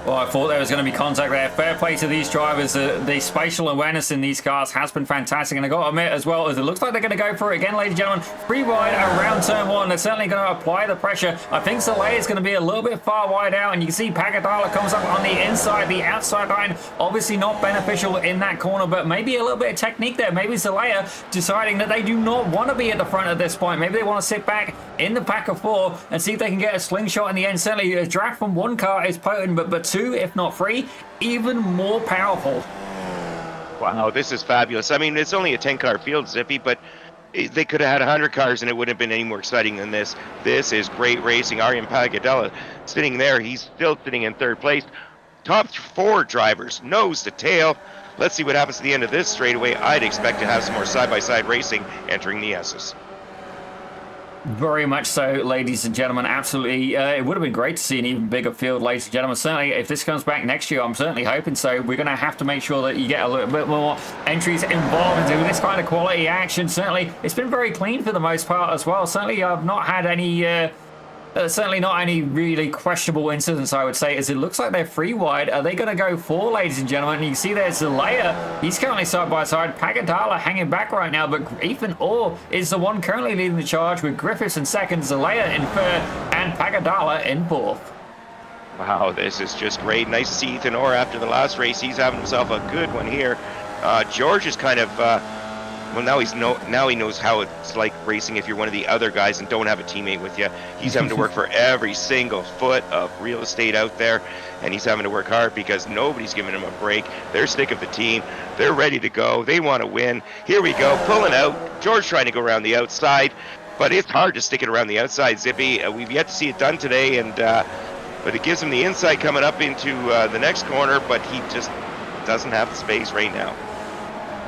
Well, I thought there was going to be contact there. Fair play to these drivers. The spatial awareness in these cars has been fantastic. And I got to admit as well, as it looks like they're going to go for it again, ladies and gentlemen. 3 wide around turn 1. They're certainly going to apply the pressure. I think Zelaya is going to be a little bit far wide out. And you can see Pagadala comes up on the inside, the outside line. Obviously not beneficial in that corner, but maybe a little bit of technique there. Maybe Zelaya deciding that they do not want to be at the front at this point. Maybe they want to sit back in the pack of 4 and see if they can get a slingshot in the end. Certainly a draft from 1 car is potent, but 2, if not 3, even more powerful. Wow, this is fabulous. I mean, it's only a 10-car field, Zippy, but they could have had 100 cars and it wouldn't have been any more exciting than this. This is great racing. Ian Pagadala sitting there. He's still sitting in 3rd place. Top 4 drivers, nose to tail. Let's see what happens at the end of this straightaway. I'd expect to have some more side-by-side racing entering the S's. Very much so, ladies and gentlemen. Absolutely. It would have been great to see an even bigger field, ladies and gentlemen. Certainly, if this comes back next year, I'm certainly hoping so. We're going to have to make sure that you get a little bit more entries involved into this kind of quality action. Certainly, it's been very clean for the most part as well. Certainly, I've not had any... certainly not any really questionable incidents, I would say, as it looks like they're 3 wide. Are they going to go 4, ladies and gentlemen? And you see there's Zelaya. He's currently side by side. Pagadala hanging back right now, but Ethan Orr is the one currently leading the charge with Griffiths in 2nd, Zelaya in 3rd, and Pagadala in 4th. Wow, this is just great. Nice to see Ethan Orr after the last race. He's having himself a good one here. George is kind of, well, now he knows how it's like racing if you're one of the other guys and don't have a teammate with you. He's having to work for every single foot of real estate out there, and he's having to work hard because nobody's giving him a break. They're sick of the team. They're ready to go. They want to win. Here we go, pulling out. George trying to go around the outside, but it's hard to stick it around the outside, Zippy. We've yet to see it done today, and but it gives him the inside coming up into the next corner, but he just doesn't have the space right now.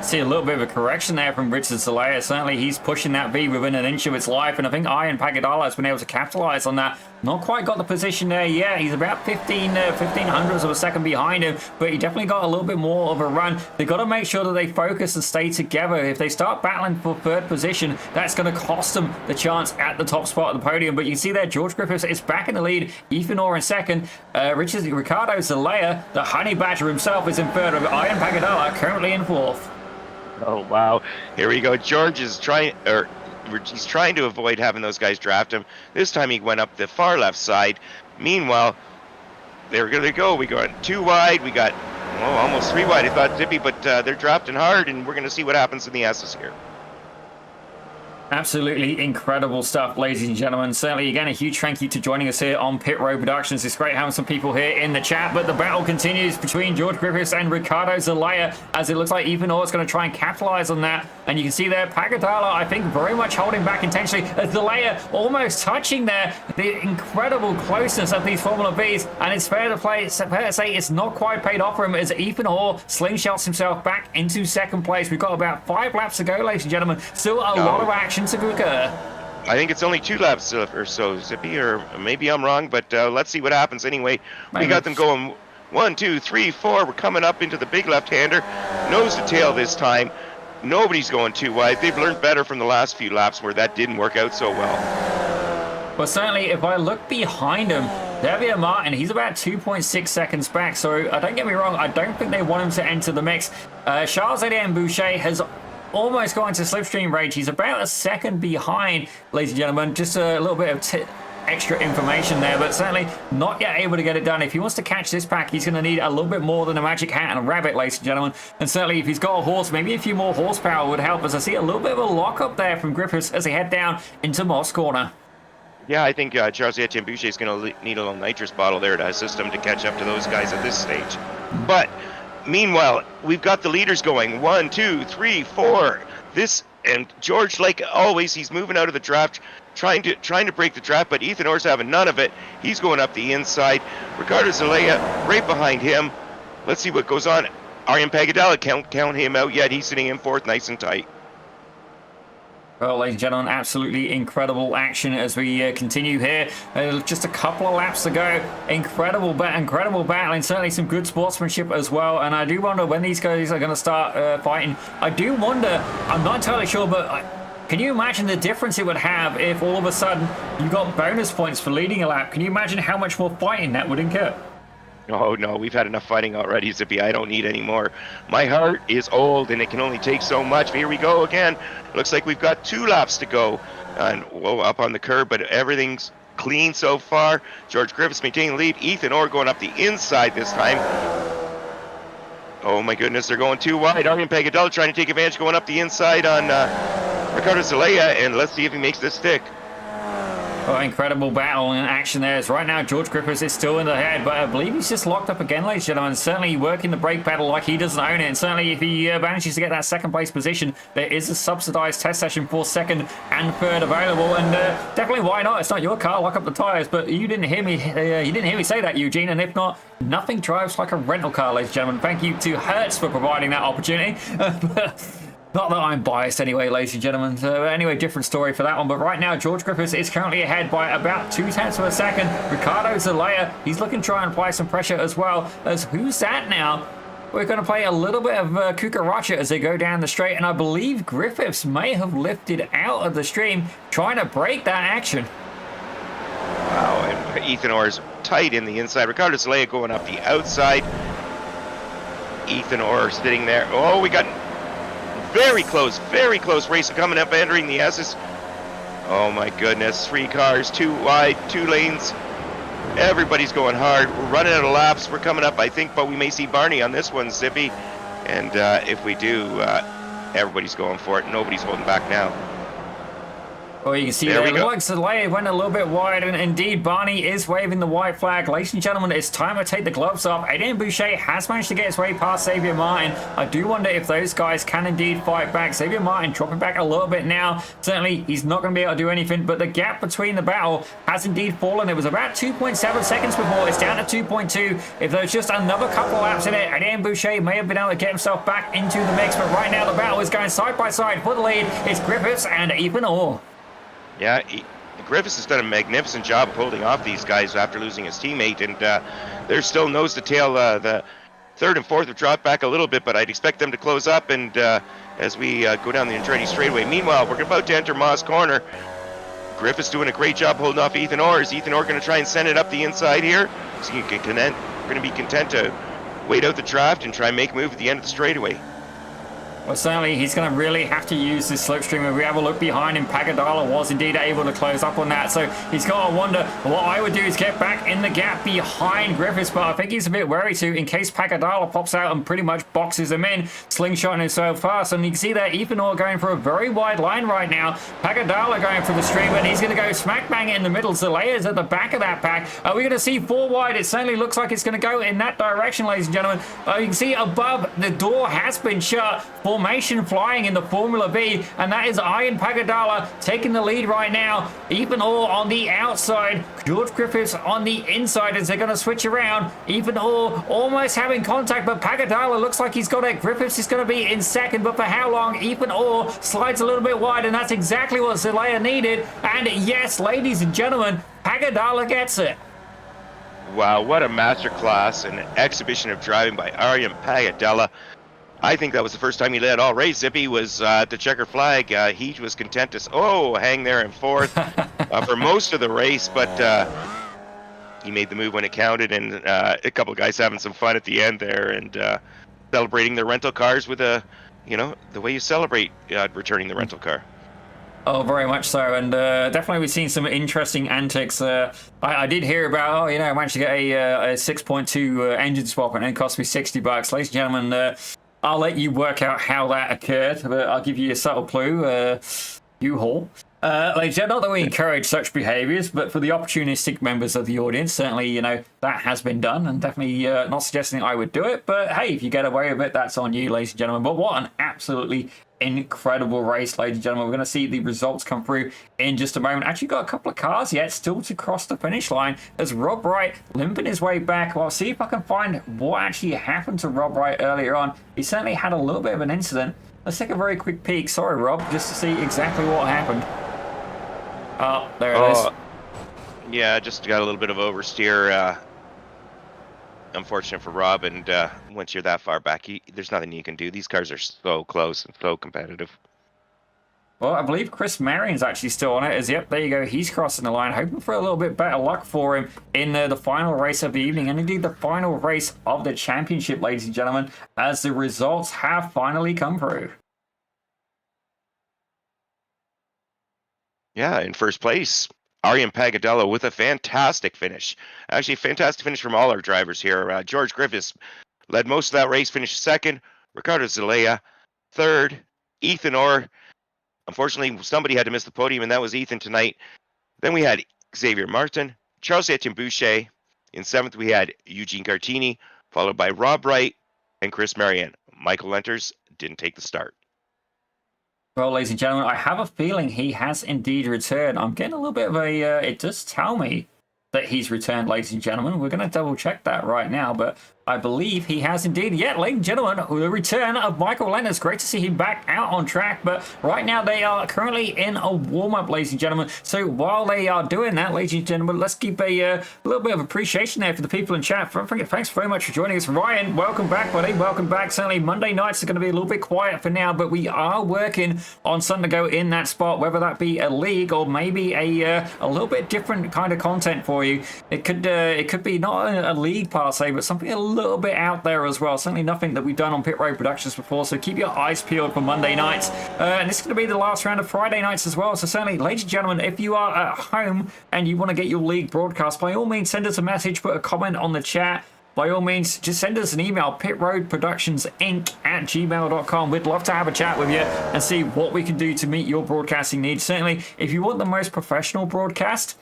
See a little bit of a correction there from Richard Zelaya. Certainly he's pushing that V within an inch of its life, and I think Ian Pagadala has been able to capitalize on that. Not quite got the position there yet. He's about 15 hundredths of a second behind him, but he definitely got a little bit more of a run. They've got to make sure that they focus and stay together. If they start battling for third position, that's going to cost them the chance at the top spot of the podium. But you can see there, George Griffiths is back in the lead. Ethan Orr in second. Ricardo Zelaya, the honey badger himself, is in third. Ian Pagadala currently in fourth. Oh, wow. Here we go. George is he's trying to avoid having those guys draft him. This time he went up the far left side. Meanwhile, they're going to go. We got 2 wide. We got almost 3 wide, I thought, Zippy, but they're drafting hard, and we're going to see what happens in the S's here. Absolutely incredible stuff, ladies and gentlemen. Certainly, again, a huge thank you to joining us here on Pit Road Productions. It's great having some people here in the chat, but the battle continues between George Griffiths and Ricardo Zelaya, as it looks like Ethan Orr is going to try and capitalize on that. And you can see there, Pagadala, I think, very much holding back intentionally, as Zelaya almost touching there. The incredible closeness of these Formula V's, and it's fair to say it's not quite paid off for him, as Ethan Orr slingshots himself back into second place. We've got about 5 laps to go, ladies and gentlemen. Still a lot of action to occur. I think it's only 2 laps or so, Zippy, or maybe I'm wrong, but let's see what happens anyway. Maybe. We got them going 1, 2, 3, 4. We're coming up into the big left-hander. Nose to tail this time. Nobody's going too wide. They've learned better from the last few laps where that didn't work out so well. Well, certainly, if I look behind him, Xavier Martin, he's about 2.6 seconds back, so don't get me wrong, I don't think they want him to enter the mix. Charles-Étienne Boucher has almost got into slipstream range. He's about a second behind, ladies and gentlemen. Just a little bit of extra information there, but certainly not yet able to get it done. If he wants to catch this pack, he's going to need a little bit more than a magic hat and a rabbit, ladies and gentlemen. And certainly if he's got a horse, maybe a few more horsepower would help, as I see a little bit of a lock up there from Griffiths as they head down into Moss Corner. Yeah, I think Charles-Étienne Boucher is going to need a little nitrous bottle there to assist him to catch up to those guys at this stage. But meanwhile, we've got the leaders going 1, 2, 3, 4. This, and George, like always, he's moving out of the draft, trying to break the draft, but Ethan Orr's having none of it. He's going up the inside. Ricardo Zelaya right behind him. Let's see what goes on. Ian Pagadala, count him out yet. He's sitting in fourth, nice and tight. Well, ladies and gentlemen, absolutely incredible action as we continue here. Just a couple of laps to go. Incredible battling. Certainly some good sportsmanship as well. And I do wonder when these guys are going to start fighting. I do wonder, I'm not entirely sure, but can you imagine the difference it would have if all of a sudden you got bonus points for leading a lap? Can you imagine how much more fighting that would incur? Oh, no, we've had enough fighting already, Zippy. I don't need any more. My heart is old, and it can only take so much. Here we go again. Looks like we've got 2 laps to go. And whoa, up on the curb, but everything's clean so far. George Griffiths maintaining the lead. Ethan Orr going up the inside this time. Oh, my goodness, they're going too wide. Ian Pagadala trying to take advantage, going up the inside on Ricardo Zelaya, and let's see if he makes this stick. Oh, incredible battle and action there. As right now, George Griffiths is still in the head, but I believe he's just locked up again, ladies and gentlemen. Certainly working the brake pedal like he doesn't own it. And certainly if he manages to get that second place position, there is a subsidized test session for second and third available. And definitely, why not? It's not your car. Lock up the tires. But you didn't hear me. You didn't hear me say that, Eugene. And if not, nothing drives like a rental car, ladies and gentlemen. Thank you to Hertz for providing that opportunity. Not that I'm biased anyway, ladies and gentlemen. So anyway, different story for that one. But right now, George Griffiths is currently ahead by about 0.2 of a second. Ricardo Zelaya, he's looking to try and apply some pressure as well. As who's that now? We're going to play a little bit of Cucaracha as they go down the straight. And I believe Griffiths may have lifted out of the stream, trying to break that action. Wow, and Ethan Orr's tight in the inside. Ricardo Zelaya going up the outside. Ethan Orr sitting there. Oh, we got very close race coming up, entering the S's. Oh my goodness, 3 cars, 2 wide, 2 lanes. Everybody's going hard. We're running out of laps. We're coming up, I think, but we may see Barney on this one, Zippy. And if we do, everybody's going for it. Nobody's holding back now. Well, you can see there, it looks like went a little bit wide, and indeed Barney is waving the white flag. Ladies and gentlemen, it's time to take the gloves off. Adrian Boucher has managed to get his way past Xavier Martin. I do wonder if those guys can indeed fight back. Xavier Martin dropping back a little bit now. Certainly, he's not going to be able to do anything, but the gap between the battle has indeed fallen. It was about 2.7 seconds before. It's down to 2.2. If there's just another couple laps in it, Adrian Boucher may have been able to get himself back into the mix, but right now the battle is going side by side for the lead. It's Griffiths and Ethan Orr. Yeah, Griffiths has done a magnificent job of holding off these guys after losing his teammate, and they're still nose to tail. The third and fourth have dropped back a little bit, but I'd expect them to close up and as we go down the Andretti straightaway. Meanwhile, we're about to enter Moss Corner. Griffiths doing a great job holding off Ethan Orr. Is Ethan Orr going to try and send it up the inside here? Is he going to be content to wait out the draft and try and make a move at the end of the straightaway? Well, certainly he's going to really have to use this slipstream. If we have a look behind him, Pagadala was indeed able to close up on that. So he's got to wonder, what I would do is get back in the gap behind Griffiths, but I think he's a bit wary too, in case Pagadala pops out and pretty much boxes him in, slingshotting himself fast. And you can see that Ethan Orr going for a very wide line right now. Pagadala going for the stream, and he's going to go smack bang in the middle. Zalea's at the back of that pack. Are we going to see four wide? It certainly looks like it's going to go in that direction, ladies and gentlemen. You can see above, the door has been shut. Formation flying in the Formula Vee, and that is Ian Pagadala taking the lead right now. Ethan Orr on the outside, George Griffiths on the inside as they're going to switch around. Ethan Orr almost having contact, but Pagadala looks like he's got it. Griffiths is going to be in second, but for how long? Ethan Orr slides a little bit wide, and that's exactly what Zelaya needed. And yes, ladies and gentlemen, Pagadala gets it. Wow, what a masterclass and an exhibition of driving by Aryan Pagadala. I think that was the first time he led all race. Zippy was at the checker flag. He was content to hang there in fourth for most of the race, but he made the move when it counted, and a couple of guys having some fun at the end there and celebrating their rental cars with the way you celebrate returning the rental car. Oh, very much so, and definitely we've seen some interesting antics. I did hear about, I managed to get a 6.2 engine swap, and it cost me $60. Ladies and gentlemen, I'll let you work out how that occurred, but I'll give you a subtle clue. U-Haul. Ladies and gentlemen, not that we encourage such behaviours, but for the opportunistic members of the audience, certainly, that has been done, and definitely not suggesting I would do it, but hey, if you get away with it, that's on you, ladies and gentlemen. But what an absolutely incredible race, ladies and gentlemen. We're going to see the results come through in just a moment. Actually got a couple of cars yet still to cross the finish line as Rob Wright limping his way back. Well, I'll see if I can find what actually happened to Rob Wright earlier on. He certainly had a little bit of an incident. Let's take a very quick peek. Sorry, Rob, just to see exactly what happened. Oh, there it is. Yeah, just got a little bit of oversteer. Unfortunate for Rob, and once you're that far back, there's nothing you can do. These cars are so close and so competitive. Well, I believe Chris Marion's actually still on it. Yep, there you go. He's crossing the line, hoping for a little bit better luck for him in the final race of the evening, and indeed the final race of the championship, ladies and gentlemen, as the results have finally come through. Yeah, in first place, Aryan Pagadella with a fantastic finish. Actually, a fantastic finish from all our drivers here. George Griffiths led most of that race, finished second. Ricardo Zelaya, third. Ethan Orr. Unfortunately, somebody had to miss the podium, and that was Ethan tonight. Then we had Xavier Martin, Charles Etienne Boucher. In seventh, we had Eugene Cartini, followed by Rob Wright and Chris Marianne. Michael Lenters didn't take the start. Well, ladies and gentlemen, I have a feeling he has indeed returned. I'm getting a little bit of a... it does tell me that he's returned, ladies and gentlemen. We're going to double check that right now, but I believe he has indeed. Yeah, ladies and gentlemen, the return of Michael Lenters. Great to see him back out on track, but right now they are currently in a warm-up, ladies and gentlemen. So while they are doing that, ladies and gentlemen, let's keep a little bit of appreciation there for the people in chat. Thanks very much for joining us. Ryan, welcome back, buddy. Welcome back. Certainly Monday nights are going to be a little bit quiet for now, but we are working on something to go in that spot, whether that be a league or maybe a little bit different kind of content for you. It could be not a league per se, but something a little bit out there as well. Certainly nothing that we've done on Pit Road Productions before, so keep your eyes peeled for Monday nights. And this is going to be the last round of Friday nights as well, so certainly, ladies and gentlemen, if you are at home and you want to get your league broadcast, by all means, send us a message, put a comment on the chat. By all means, just send us an email, pitroadproductionsinc@gmail.com. We'd love to have a chat with you and see what we can do to meet your broadcasting needs. Certainly, if you want the most professional broadcast,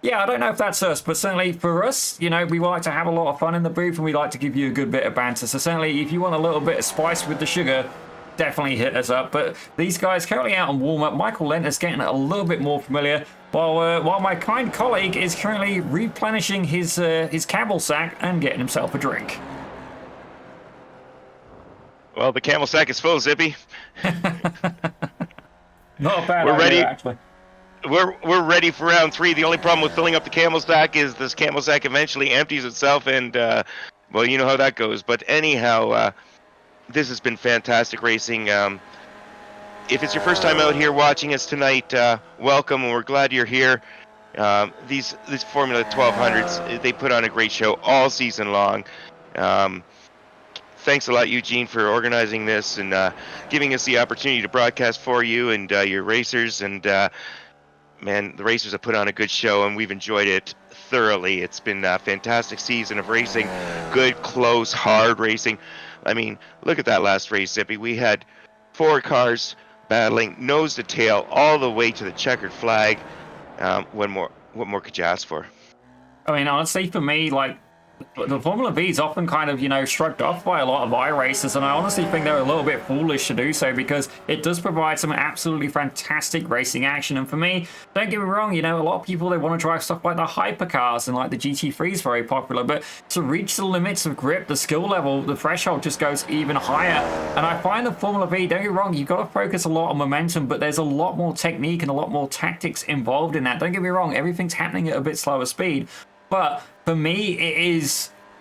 yeah, I don't know if that's us, but certainly for us, you know, we like to have a lot of fun in the booth and we like to give you a good bit of banter. So certainly, if you want a little bit of spice with the sugar, definitely hit us up. But these guys currently out on warm-up. Michael Lenter's getting a little bit more familiar, while my kind colleague is currently replenishing his camel sack and getting himself a drink. Well, the camel sack is full, Zippy. Not a bad We're idea, ready. actually. We're ready for round 3. The only problem with filling up the camel sack is this camel sack eventually empties itself, and well, you know how that goes. But anyhow, this has been fantastic racing. If it's your first time out here watching us tonight, welcome, and we're glad you're here. These Formula 1200s, they put on a great show all season long. Thanks a lot, Eugene, for organizing this and giving us the opportunity to broadcast for you and your racers. And man, the racers have put on a good show, and we've enjoyed it thoroughly. It's been a fantastic season of racing, good, close, hard racing. I mean, look at that last race, Zippy. We had 4 cars battling nose to tail all the way to the checkered flag. What more could you ask for? I mean, honestly, for me, like, the Formula Vee is often kind of, you know, shrugged off by a lot of iRacers, and I honestly think they're a little bit foolish to do so because it does provide some absolutely fantastic racing action. And for me, don't get me wrong, you know, a lot of people, they want to drive stuff like the hypercars and like the GT3 is very popular, but to reach the limits of grip, the skill level, the threshold just goes even higher. And I find the Formula Vee, don't get me wrong, you've got to focus a lot on momentum, but there's a lot more technique and a lot more tactics involved in that. Don't get me wrong, everything's happening at a bit slower speed. But for me,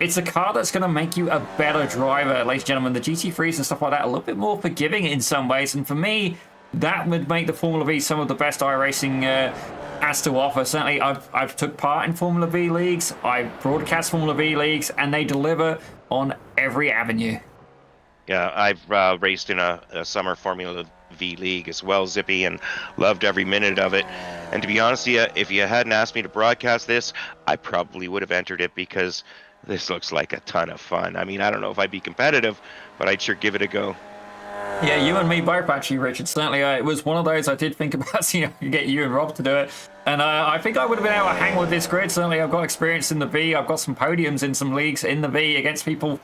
it's a car that's going to make you a better driver, ladies and gentlemen. The GT3s and stuff like that, a little bit more forgiving in some ways. And for me, that would make the Formula Vee some of the best iRacing has to offer. Certainly, I've took part in Formula Vee leagues. I broadcast Formula Vee leagues, and they deliver on every avenue. Yeah, I've raced in a summer Formula Vee league as well, Zippy, and loved every minute of it. And to be honest with you, if you hadn't asked me to broadcast this, I probably would have entered it because this looks like a ton of fun. I mean, I don't know if I'd be competitive, but I'd sure give it a go. Yeah, you and me both, actually, Richard. Certainly, it was one of those I did think about, you know, get you and Rob to do it. And I think I would have been able to hang with this grid. Certainly, I've got experience in the V. I've got some podiums in some leagues in the V against people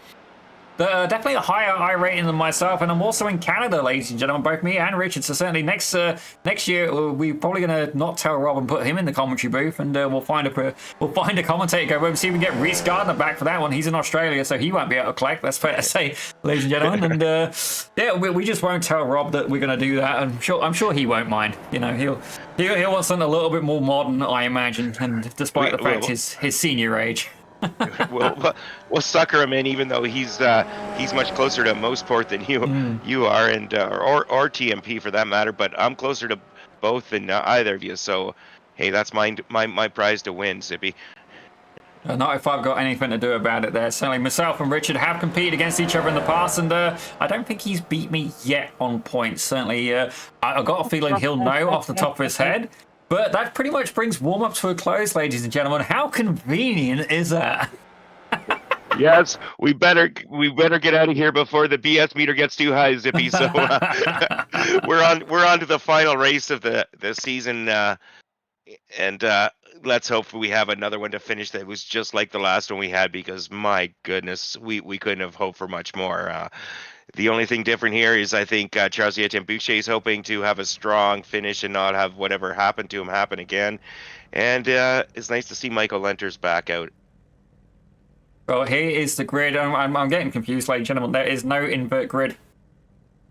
that are definitely a higher I rating than myself. And I'm also in Canada, ladies and gentlemen, both me and Richard. So certainly next year, we're probably going to not tell Rob and put him in the commentary booth, and we'll find a commentator, go over and see if we can get Reese Gardner back for that one. He's in Australia, so he won't be able to collect. That's fair to say, ladies and gentlemen. And yeah, we just won't tell Rob that we're going to do that. I'm sure he won't mind. You know, he'll want something a little bit more modern, I imagine, and despite the fact his senior age. we'll sucker him in, even though he's much closer to Motorsport than you are, and or TMP for that matter. But I'm closer to both than either of you. So, hey, that's my prize to win, Zippy. Not if I've got anything to do about it there. Certainly myself and Richard have competed against each other in the past, and I don't think he's beat me yet on points. Certainly, I've got a feeling he'll know off the top of his head. But that pretty much brings warm-up to a close, ladies and gentlemen. How convenient is that? Yes, we better get out of here before the BS meter gets too high, Zippy. So we're on to the final race of the season, and let's hope we have another one to finish that was just like the last one we had, because my goodness, we couldn't have hoped for much more. The only thing different here is I think Charles-Etienne Boucher is hoping to have a strong finish and not have whatever happened to him happen again. And it's nice to see Michael Lenter's back out. Well, here is the grid. I'm getting confused, ladies and gentlemen. There is no invert grid.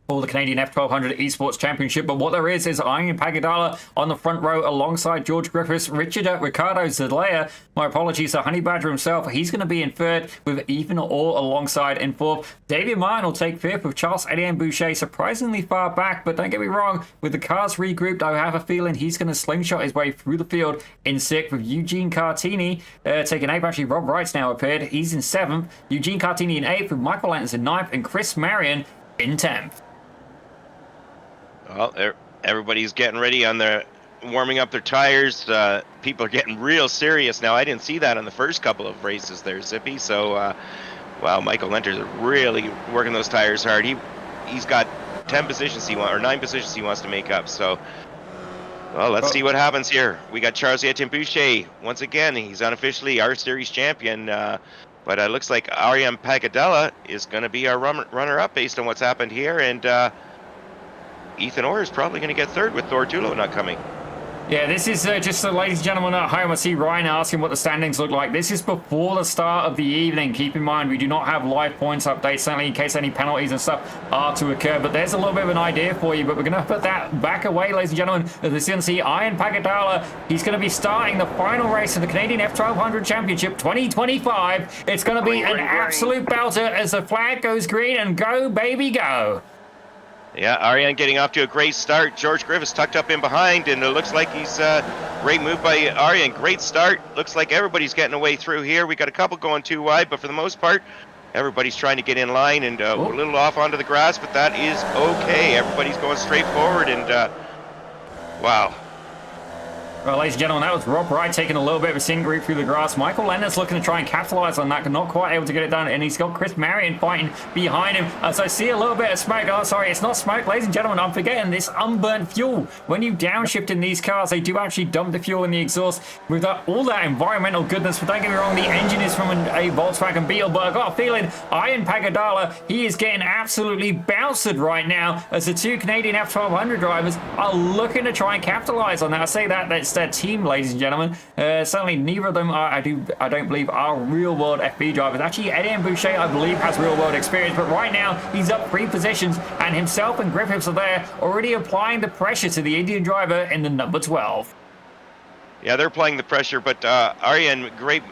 for the Canadian F1200 eSports Championship. But what there is Ian Pagadala on the front row alongside George Griffiths, Ricardo Zelaya. My apologies to Honey Badger himself. He's going to be in third with Ethan Orr alongside in fourth. David Martin will take fifth with Charles-Étienne Boucher surprisingly far back. But don't get me wrong, with the cars regrouped, I have a feeling he's going to slingshot his way through the field in sixth with Eugene Cartini taking eighth. Actually, Rob Wright's now appeared. He's in seventh. Eugene Cartini in eighth with Michael Lentz in ninth and Chris Marion in 10th. Well, everybody's getting ready on their warming up their tires. People are getting real serious now. I didn't see that on the first couple of races there, Zippy. So, wow, Michael Lenter's really working those tires hard. He's got 10 positions he wants, or 9 positions he wants to make up. So, well, let's see what happens here. We got Charles-Étienne Boucher once again. He's unofficially our series champion. But it looks like Ariane Pagadella is going to be our runner-up based on what's happened here, and Ethan Orr is probably going to get third with Thor Tulo not coming. Yeah, this is just, ladies and gentlemen at home, I see Ryan asking what the standings look like. This is before the start of the evening. Keep in mind, we do not have live points updates, certainly in case any penalties and stuff are to occur. But there's a little bit of an idea for you. But we're going to put that back away, ladies and gentlemen. As we can see, Ian Pagadala, he's going to be starting the final race of the Canadian F1200 Championship 2025. It's going to be an absolute belter as the flag goes green and go, baby, go. Yeah, Ariane getting off to a great start. George Griffiths tucked up in behind, and it looks like he's great move by Ariane. Great start. Looks like everybody's getting away through here. We got a couple going too wide, but for the most part, everybody's trying to get in line, and we're a little off onto the grass, but that is okay. Everybody's going straight forward, and wow. Well, ladies and gentlemen, that was Rob Wright taking a little bit of a sin group through the grass. Michael Lennox looking to try and capitalize on that, but not quite able to get it done. And he's got Chris Marion fighting behind him. As I see a little bit of smoke. Oh, sorry, it's not smoke. Ladies and gentlemen, I'm forgetting this unburnt fuel. When you downshift in these cars, they do actually dump the fuel in the exhaust with all that environmental goodness. But don't get me wrong, the engine is from a Volkswagen Beetle. But I've got a feeling Ian Pagadala, he is getting absolutely bounced right now as the two Canadian F1200 drivers are looking to try and capitalize on that. I say that's their team, ladies and gentlemen. Certainly neither of them are, I don't believe, are real world FB drivers. Actually, Etienne Boucher, I believe, has real world experience, but right now he's up 3 positions, and himself and Griffiths are there already applying the pressure to the Indian driver in the number 12. Yeah, they're applying the pressure, but Ariane, great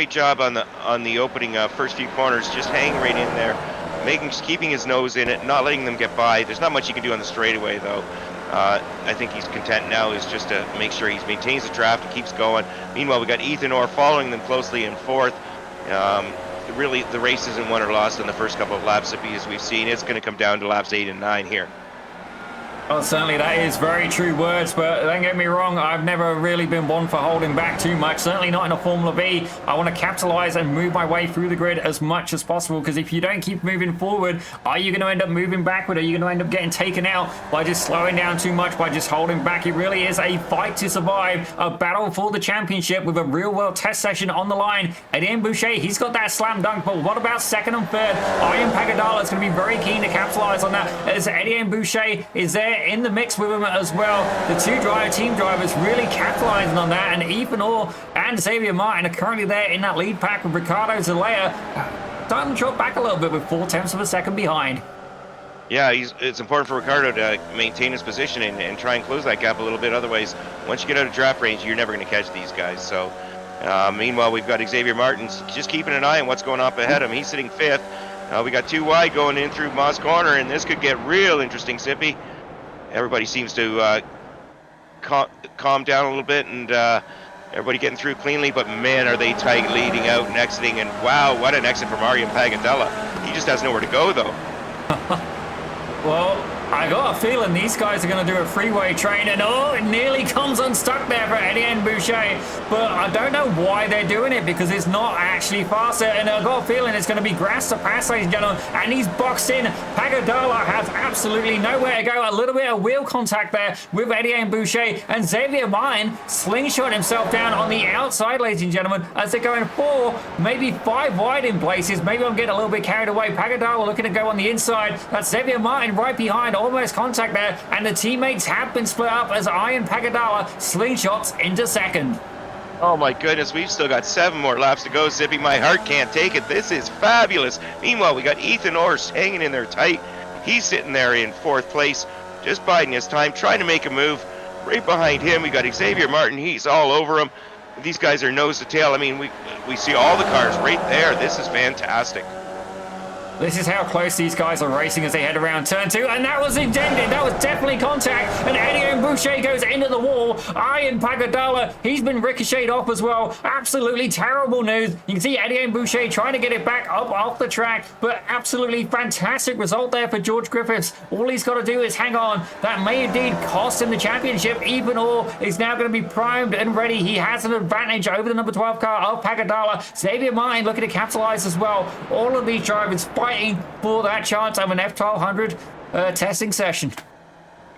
job on the opening first few corners, just hanging right in there, keeping his nose in it, not letting them get by. There's not much you can do on the straightaway, though. I think he's content now is just to make sure he maintains the draft and keeps going. Meanwhile, we got Ethan Orr following them closely in fourth. Really, the race isn't won or lost in the first couple of laps, as we've seen. It's going to come down to laps 8 and 9 here. Well, certainly that is very true words, but don't get me wrong, I've never really been one for holding back too much, certainly not in a Formula Vee. I want to capitalize and move my way through the grid as much as possible, because if you don't keep moving forward, are you going to end up moving backward? Are you going to end up getting taken out by just slowing down too much, by just holding back? It really is a fight to survive, a battle for the championship with a real-world test session on the line. Etienne Boucher, he's got that slam dunk, but what about second and third? Ian Pagadala is going to be very keen to capitalize on that, as Etienne Boucher is there in the mix with him as well. The two team drivers really capitalizing on that, and Ethan Orr and Xavier Martin are currently there in that lead pack with Ricardo Zelaya starting to drop back a little bit with 0.4 of a second behind. Yeah, it's important for Ricardo to maintain his position and try and close that gap a little bit. Otherwise, once you get out of draft range, you're never going to catch these guys. So meanwhile, we've got Xavier Martin just keeping an eye on what's going on ahead of him. He's sitting 5th. We got 2 wide going in through Moss Corner, and this could get real interesting, Sippy. Everybody seems to calm down a little bit, and everybody getting through cleanly, but man, are they tight leading out and exiting, and wow, what an exit from Ariane Pagadella. He just has nowhere to go, though. Well, I got a feeling these guys are going to do a freeway train, and oh, it nearly comes unstuck there for Etienne Boucher, but I don't know why they're doing it, because it's not actually faster, and I got a feeling it's going to be grass to pass, ladies and gentlemen, and he's boxed in. Pagadala has absolutely nowhere to go. A little bit of wheel contact there with Etienne Boucher, and Xavier Martin slingshot himself down on the outside, ladies and gentlemen, as they're going 4, maybe 5 wide in places. Maybe I'm getting a little bit carried away. Pagadala looking to go on the inside. That's Xavier Martin right behind, almost contact there, and the teammates have been split up as Ian Pagadala slingshots into second. Oh my goodness, we've still got 7 more laps to go, Zippy. My heart can't take it. This is fabulous. Meanwhile, we got Ethan Orr hanging in there tight. He's sitting there in 4th place, just biding his time, trying to make a move. Right behind him, we got Xavier Martin. He's all over him. These guys are nose to tail. I mean, we see all the cars right there. This is fantastic. This is how close these guys are racing as they head around turn 2, and that was intended. That was definitely contact, and Etienne Boucher goes into the wall. Ian Pagadala, he's been ricocheted off as well. Absolutely terrible news. You can see Etienne Boucher trying to get it back up off the track, but absolutely fantastic result there for George Griffiths. All he's got to do is hang on. That may indeed cost him the championship. Even Orr is now going to be primed and ready. He has an advantage over the number 12 car of Pagadala. Xavier Martin looking to capitalize as well. All of these drivers fighting for that chance of an F1200 testing session.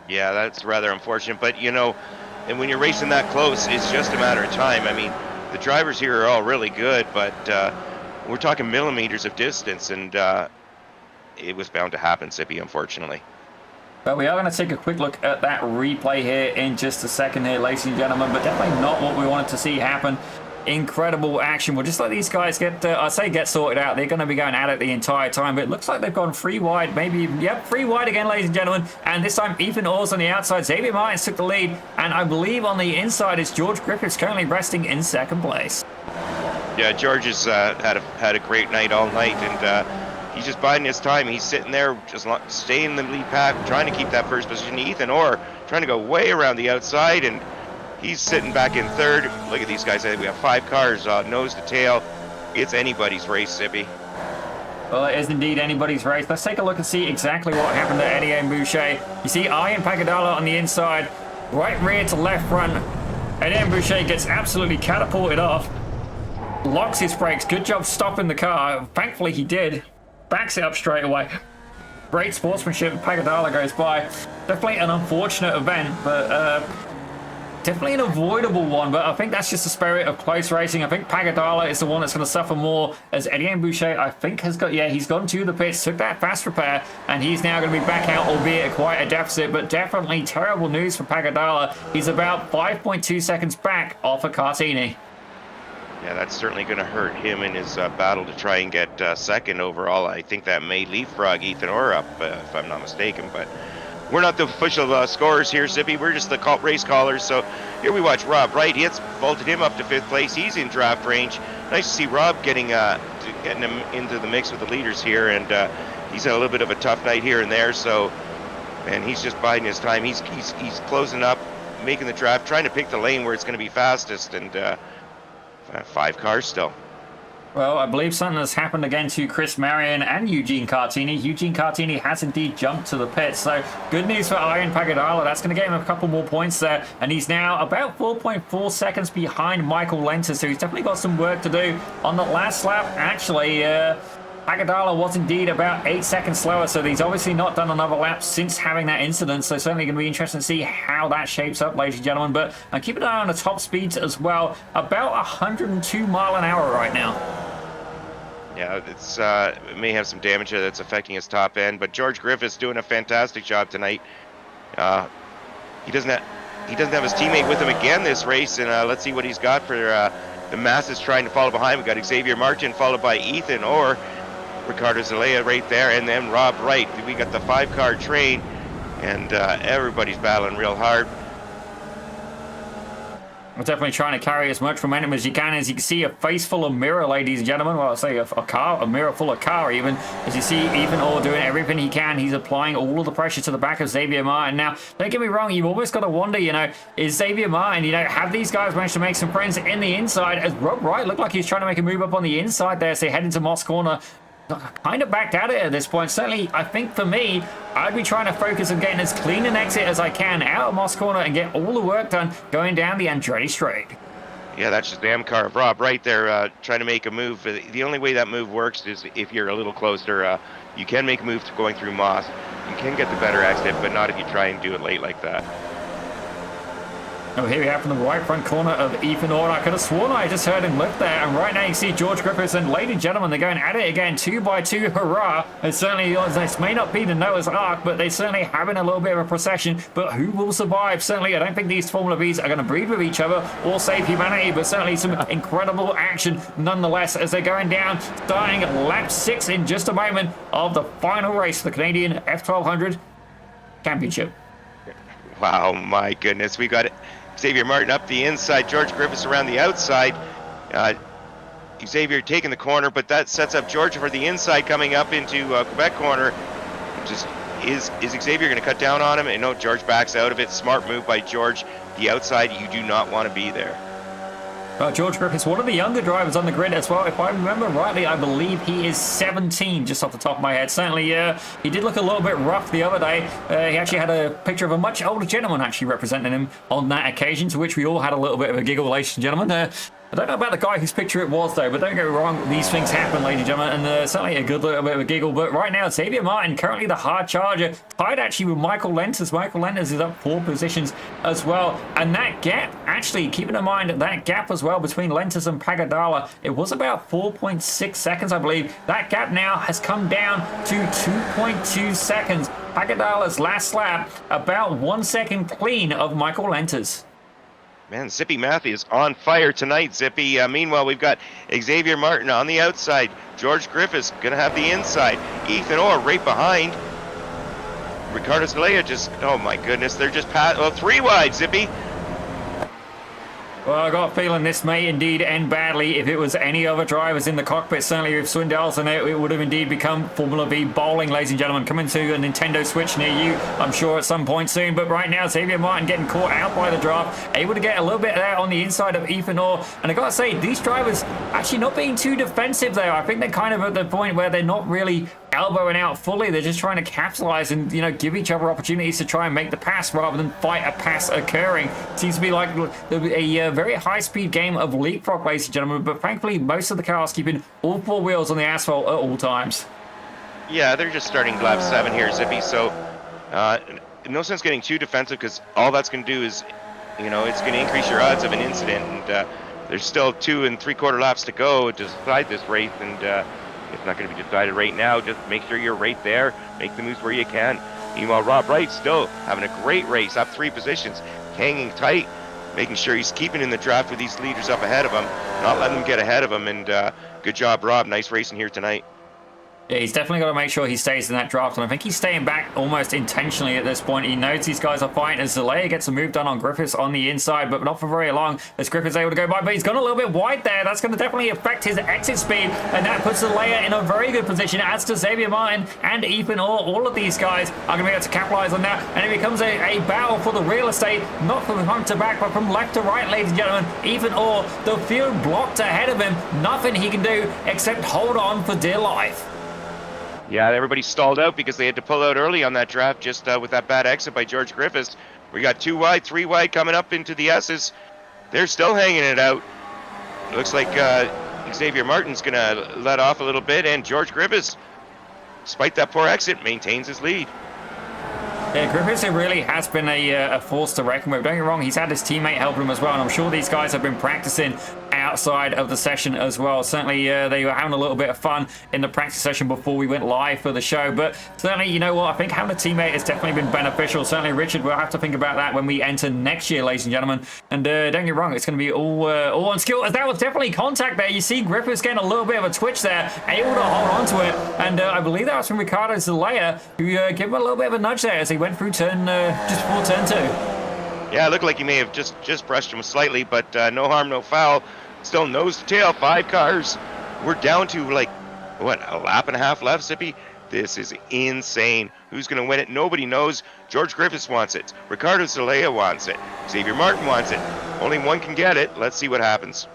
Yeah, that's rather unfortunate, but you know, and when you're racing that close, it's just a matter of time. I mean, the drivers here are all really good, but we're talking millimeters of distance, and it was bound to happen, Sippy, unfortunately. But we are going to take a quick look at that replay here in just a second here, ladies and gentlemen, but definitely not what we wanted to see happen. Incredible action. We'll just let these guys get, I'd say get sorted out. They're going to be going at it the entire time, but it looks like they've gone 3 wide, maybe, yep, 3 wide again, ladies and gentlemen. And this time, Ethan Orr's on the outside. Xavier Martins took the lead, and I believe on the inside is George Griffiths, currently resting in 2nd place. Yeah, George has had a great night all night, and he's just biding his time. He's sitting there, just staying in the lead pack, trying to keep that 1st position. Ethan Orr trying to go way around the outside, and he's sitting back in 3rd. Look at these guys. We have 5 cars, nose to tail. It's anybody's race, Sippy. Well, it is indeed anybody's race. Let's take a look and see exactly what happened to Etienne Boucher. You see Ian Pagadala on the inside, right rear to left front. Etienne Boucher gets absolutely catapulted off, locks his brakes. Good job stopping the car. Thankfully, he did. Backs it up straight away. Great sportsmanship. Pagadala goes by. Definitely an unfortunate event, but definitely an avoidable one, but I think that's just the spirit of close racing. I think Pagadala is the one that's going to suffer more, as Etienne Boucher, I think, has got, yeah, he's gone to the pits, took that fast repair, and he's now going to be back out, albeit at quite a deficit, but definitely terrible news for Pagadala. He's about 5.2 seconds back off of Cartini. Yeah, that's certainly going to hurt him in his battle to try and get 2nd overall. I think that may leapfrog Ethan Orr up, if I'm not mistaken, but we're not the official scorers here, Sippy. We're just the race callers. So here we watch Rob Wright. It's vaulted him up to 5th place. He's in draft range. Nice to see Rob getting him into the mix with the leaders here, and he's had a little bit of a tough night here and there. So, man, he's just biding his time. He's closing up, making the draft, trying to pick the lane where it's going to be fastest, and 5 cars still. Well, I believe something has happened again to Chris Marion and Eugene Cartini. Eugene Cartini has indeed jumped to the pits, so good news for Ian Pagadala. That's going to get him a couple more points there, and he's now about 4.4 seconds behind Michael Lenter, so he's definitely got some work to do. On the last lap, actually, Pagadala was indeed about 8 seconds slower, so he's obviously not done another lap since having that incident, so certainly going to be interesting to see how that shapes up, ladies and gentlemen. But keep an eye on the top speeds as well, about 102 mile an hour right now. Yeah, it may have some damage that's affecting his top end, but George Griffiths doing a fantastic job tonight. He doesn't have his teammate with him again this race, and let's see what he's got for the masses trying to follow behind. We got Xavier Martin followed by Ethan Orr, Ricardo Zelaya right there, and then Rob Wright. We got the 5-car train, and everybody's battling real hard. We're definitely trying to carry as much momentum as you can. As you can see, a face full of mirror, ladies and gentlemen. Well, I say a mirror full of car even. As you see, Ethan Orr doing everything he can. He's applying all of the pressure to the back of Xavier Martin. Now, don't get me wrong, you've always got to wonder, is Xavier Martin, have these guys managed to make some friends in the inside? As Rob Wright looked like he was trying to make a move up on the inside there, so they head into Moss Corner. Kind of backed at it at this point. Certainly, I think for me, I'd be trying to focus on getting as clean an exit as I can out of Moss Corner and get all the work done going down the Andretti Straight. Yeah, that's just the damn car of Rob right there trying to make a move. The only way that move works is if you're a little closer. You can make a move to going through Moss. You can get the better exit, but not if you try and do it late like that. Oh, here we have from the right front corner of Ethan Orr. I could have sworn I just heard him lift there. And right now you see George Griffiths. And ladies and gentlemen, they're going at it again, 2 by 2. Hurrah. And certainly, this may not be the Noah's Ark, but they certainly having a little bit of a procession. But who will survive? Certainly, I don't think these Formula Vees are going to breed with each other or save humanity. But certainly some incredible action nonetheless as they're going down, starting lap 6 in just a moment of the final race for the Canadian F1200 Championship. Wow, my goodness. We got Xavier Martin up the inside, George Griffiths around the outside. Xavier taking the corner, but that sets up George for the inside coming up into Quebec corner. Just is Xavier going to cut down on him? And no, George backs out of it. Smart move by George. The outside, you do not want to be there. George Griffiths, one of the younger drivers on the grid as well. If I remember rightly, I believe he is 17, just off the top of my head. Certainly, he did look a little bit rough the other day. He actually had a picture of a much older gentleman actually representing him on that occasion, to which we all had a little bit of a giggle, ladies and gentlemen. I don't know about the guy whose picture it was, though, but don't get me wrong, these things happen, ladies and gentlemen, and certainly a good little bit of a giggle. But right now, Xavier Martin, currently the hard charger, tied actually with Michael Lenters. Michael Lenters is up 4 positions as well. And that gap, actually, keeping in mind that gap as well between Lenters and Pagadala, it was about 4.6 seconds, I believe. That gap now has come down to 2.2 seconds. Pagadala's last lap, about 1 second clean of Michael Lenters. Man, Zippy Matthews on fire tonight, Zippy. Meanwhile, we've got Xavier Martin on the outside. George Griffiths going to have the inside. Ethan Orr right behind. Ricardo Zelaya just, oh my goodness, they're just 3 wide, Zippy. Well, I got a feeling this may indeed end badly if it was any other drivers in the cockpit. Certainly with Swindells in it would have indeed become Formula Vee bowling, ladies and gentlemen. Coming to a Nintendo Switch near you, I'm sure, at some point soon. But right now, Xavier Martin getting caught out by the draft, able to get a little bit there on the inside of Ethan Orr. And I got to say, these drivers actually not being too defensive there. I think they're kind of at the point where they're not really elbowing out fully. They're just trying to capitalize and, give each other opportunities to try and make the pass rather than fight a pass occurring. Seems to be like a very high-speed game of leapfrog, ladies and gentlemen, but frankly, most of the cars keeping all 4 wheels on the asphalt at all times. Yeah, they're just starting lap 7 here, Zippy, so no sense getting too defensive because all that's going to do is, it's going to increase your odds of an incident, and there's still 2 3/4 laps to go to decide this race, and it's not going to be decided right now. Just make sure you're right there. Make the moves where you can. Meanwhile, Rob Wright still having a great race, up 3 positions, hanging tight, making sure he's keeping in the draft with these leaders up ahead of him, not letting them get ahead of him. And good job, Rob. Nice racing here tonight. Yeah, he's definitely got to make sure he stays in that draft, and I think he's staying back almost intentionally at this point. He knows these guys are fighting as Zelaya gets a move done on Griffiths on the inside, but not for very long as Griffiths able to go by. But he's gone a little bit wide there. That's going to definitely affect his exit speed, and that puts Zelaya in a very good position, as to Xavier Martin and Ethan Orr. All of these guys are going to be able to capitalize on that, and it becomes a battle for the real estate, not from front to back, but from left to right, ladies and gentlemen. Ethan Orr, the field blocked ahead of him. Nothing he can do except hold on for dear life. Yeah, everybody stalled out because they had to pull out early on that draft just with that bad exit by George Griffiths. We got 2 wide, 3 wide coming up into the S's. They're still hanging it out. It looks like Xavier Martin's going to let off a little bit, and George Griffiths, despite that poor exit, maintains his lead. Yeah, Griffiths really has been a force to reckon with. Don't get me wrong, he's had his teammate helping him as well, and I'm sure these guys have been practicing outside of the session as well. Certainly, they were having a little bit of fun in the practice session before we went live for the show, but certainly, you know what, I think having a teammate has definitely been beneficial. Certainly, Richard, we'll have to think about that when we enter next year, ladies and gentlemen, and don't get me wrong, it's going to be all on skill, as that was definitely contact there. You see Griffiths getting a little bit of a twitch there, able to hold on to it, and I believe that was from Ricardo Zelaya, who gave him a little bit of a nudge there as he went through turn just before turn 2. Yeah, it looked like he may have just brushed him slightly, but no harm, no foul. Still nose to tail, 5 cars. We're down to like, what, a lap and a half left, Zippy? This is insane. Who's going to win it? Nobody knows. George Griffiths wants it. Ricardo Zelaya wants it. Xavier Martin wants it. Only one can get it. Let's see what happens.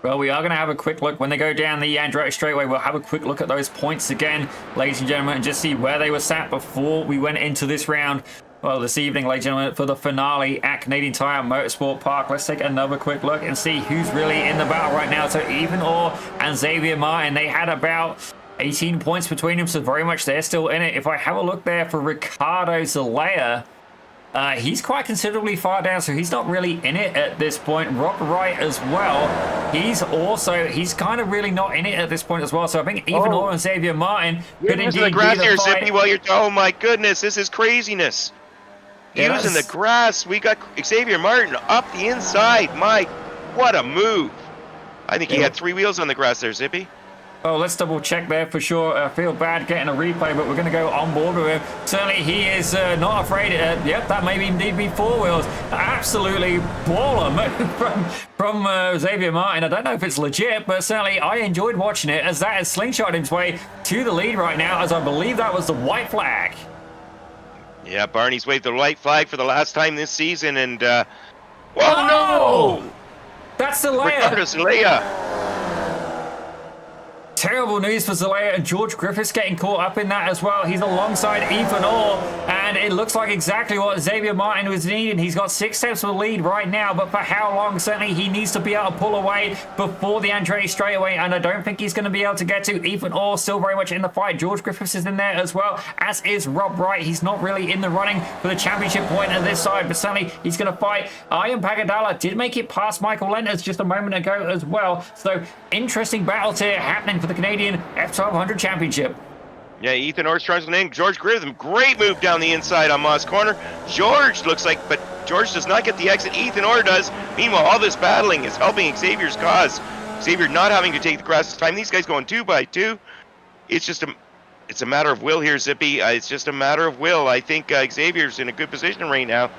Well, we are going to have a quick look when they go down the Andretti straightaway. We'll have a quick look at those points again, ladies and gentlemen, and just see where they were sat before we went into this round. Well, this evening, ladies and gentlemen, for the finale at Canadian Tire Motorsport Park, let's take another quick look and see who's really in the battle right now. So Ethan Orr and Xavier Martin, they had about 18 points between them, so very much they're still in it. If I have a look there for Ricardo Zelaya, He's quite considerably far down, so he's not really in it at this point. Rob Wright as well. He's kind of really not in it at this point as well. So I think Ethan Orr and Xavier Martin could indeed the grass be the here, fight. Zippy, while you're... Oh, my goodness. This is craziness. Yeah, Using the grass. We got Xavier Martin up the inside. What a move. I think he had 3 wheels on the grass there, Zippy. Oh, let's double check there for sure. I feel bad getting a replay, but we're going to go on board with him. Certainly, he is not afraid. Yep, that may indeed be 4 wheels. Absolutely baller move from Xavier Martin. I don't know if it's legit, but certainly I enjoyed watching it as that is slingshot his way to the lead right now, as I believe that was the white flag. Yeah, Barney's waved the white flag for the last time this season, and no! That's the layer. Ricardo Zelaya. Terrible news for Zelaya, and George Griffiths getting caught up in that as well. He's alongside Ethan Orr, and it looks like exactly what Xavier Martin was needing. He's got 6 steps of the lead right now, but for how long? Certainly he needs to be able to pull away before the Andretti straightaway, and I don't think he's going to be able to get to. Ethan Orr still very much in the fight. George Griffiths is in there as well, as is Rob Wright. He's not really in the running for the championship point at this side, but certainly he's going to fight. Ian Pagadala did make it past Michael Lenters just a moment ago as well, so interesting battles here happening for the Canadian F1200 Championship. Yeah, Ethan Orr struggling in. George Griffith, great move down the inside on Moss Corner. George looks like, but George does not get the exit. Ethan Orr does. Meanwhile, all this battling is helping Xavier's cause. Xavier not having to take the grass this time. These guys going 2 by 2. It's just a matter of will here, Zippy. It's just a matter of will. I think Xavier's in a good position right now.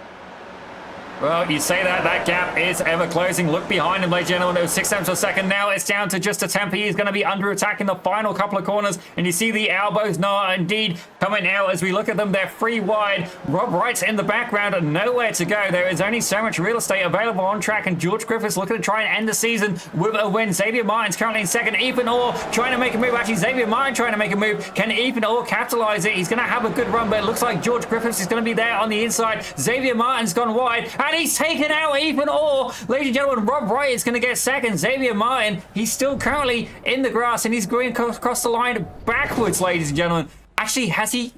Well, you say that gap is ever closing. Look behind him, ladies and gentlemen. It was 6 tenths per second. Now it's down to just a tenth. He is going to be under attack in the final couple of corners. And you see the elbows now indeed coming out as we look at them. They're free wide. Rob Wright's in the background and nowhere to go. There is only so much real estate available on track. And George Griffiths looking to try and end the season with a win. Xavier Martin's currently in second. Ethan Orr trying to make a move. Actually, Xavier Martin trying to make a move. Can Ethan Orr capitalize it? He's going to have a good run, but it looks like George Griffiths is going to be there on the inside. Xavier Martin's gone wide and he's taken out Ethan Orr. Ladies and gentlemen, Rob Wright is going to get second. Xavier Martin, he's still currently in the grass and he's going across the line backwards, ladies and gentlemen. Actually, has he?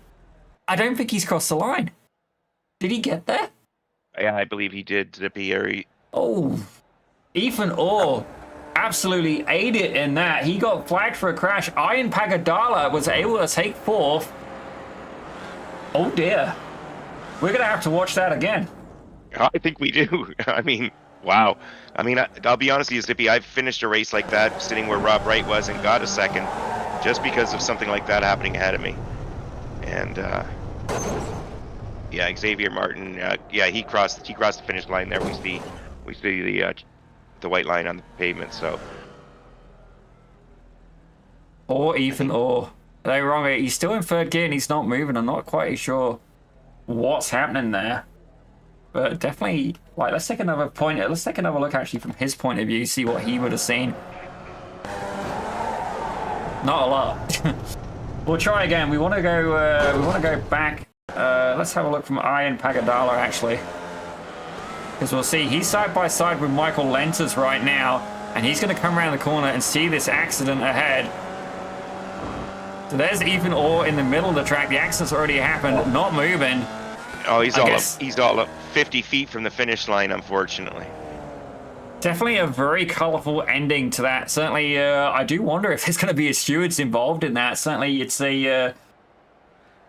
I don't think he's crossed the line. Did he get there? Yeah, I believe he did, Zippy. Oh, Ethan Orr absolutely ate it in that. He got flagged for a crash. Ian Pagadala was able to take 4th. Oh dear. We're going to have to watch that again. I think we do. I mean, wow. I mean, I'll be honest with you, Zippy. I've finished a race like that, sitting where Rob Wright was, and got a second, just because of something like that happening ahead of me. And yeah, Xavier Martin. Yeah, he crossed the finish line there. We see the white line on the pavement. So. Or Ethan Orr. They're wrong. He's still in 3rd gear and he's not moving. I'm not quite sure what's happening there. But definitely, like, let's take another look actually from his point of view, see what he would have seen. Not a lot. We'll try again. We want to go back. Let's have a look from Ian Pagadala actually, because we'll see he's side by side with Michael Lenters right now, and he's going to come around the corner and see this accident ahead. So there's Ethan Orr in the middle of the track. The accident's already happened, not moving. Oh, he's all up 50 feet from the finish line, unfortunately. Definitely a very colourful ending to that. Certainly, I do wonder if there's going to be a stewards involved in that. Certainly, it's a...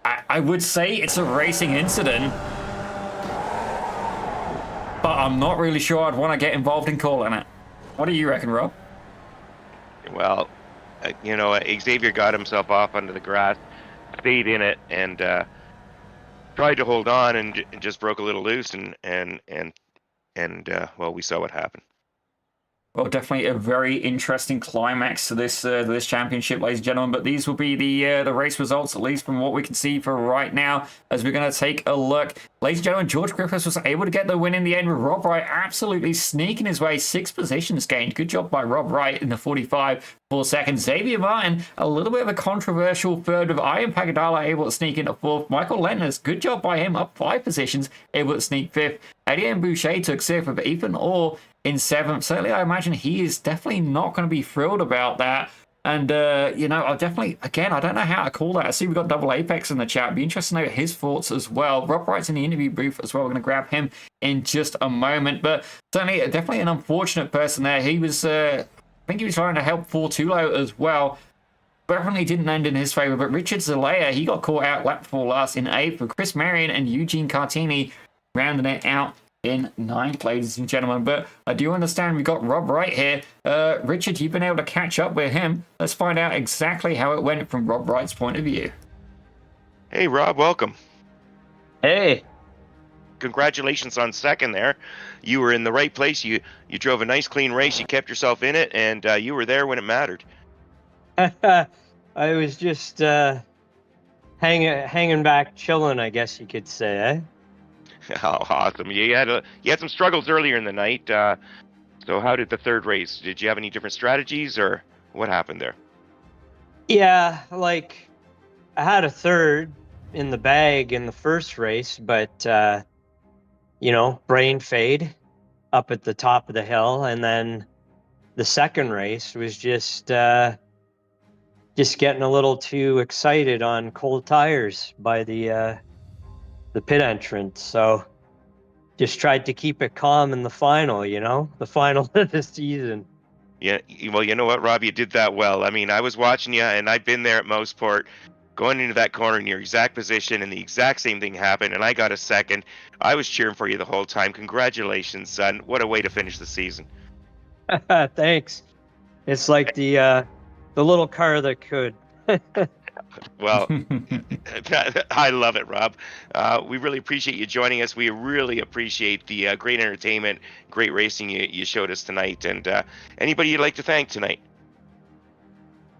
I would say it's a racing incident. But I'm not really sure I'd want to get involved in calling it. What do you reckon, Rob? Well, you know, Xavier got himself off under the grass, stayed in it, and... tried to hold on and just broke a little loose, and well, we saw what happened. Well, definitely a very interesting climax to this championship, ladies and gentlemen. But these will be the race results, at least from what we can see for right now, as we're going to take a look. Ladies and gentlemen, George Griffiths was able to get the win in the end, with Rob Wright absolutely sneaking his way. 6 positions gained. Good job by Rob Wright in the 45.4 seconds. Xavier Martin, a little bit of a controversial 3rd, with Ian Pagadala able to sneak into 4th. Michael Lenters, good job by him, up 5 positions, able to sneak 5th. Etienne Boucher took 6th, with Ethan Orr in 7th. Certainly, I imagine he is definitely not going to be thrilled about that. And, I'll definitely, again, I don't know how to call that. I see we've got Double Apex in the chat. Be interested to know his thoughts as well. Rob Wright's in the interview booth as well. We're going to grab him in just a moment. But certainly, definitely an unfortunate person there. He was, I think he was trying to help Fortulo as well. Definitely didn't end in his favor. But Richard Zelaya, he got caught out lap before last in 8th, with Chris Marion and Eugene Cartini rounding it out in 9th, ladies and gentlemen. But I do understand we've got Rob Wright here. Richard, you've been able to catch up with him. Let's find out exactly how it went from Rob Wright's point of view. Hey, Rob, welcome. Hey. Congratulations on second there. You were in the right place. You drove a nice, clean race. You kept yourself in it, and you were there when it mattered. I was just hanging back, chilling, I guess you could say, eh? Oh, awesome. You had some struggles earlier in the night. So how did the third race? Did you have any different strategies, or what happened there? Yeah, like I had a third in the bag in the first race, but brain fade up at the top of the hill, and then the second race was just getting a little too excited on cold tires by the pit entrance. So just tried to keep it calm in the final, the final of the season. Yeah, well, you know what, Rob, you did that well. I mean, I was watching you, and I've been there at Motorsport, going into that corner in your exact position, and the exact same thing happened, and I got a second. I was cheering for you the whole time. Congratulations, son. What a way to finish the season. Thanks. It's like the little car that could. Well, I love it, Rob. We really appreciate you joining us. We really appreciate the great entertainment, great racing you showed us tonight. And anybody you'd like to thank tonight?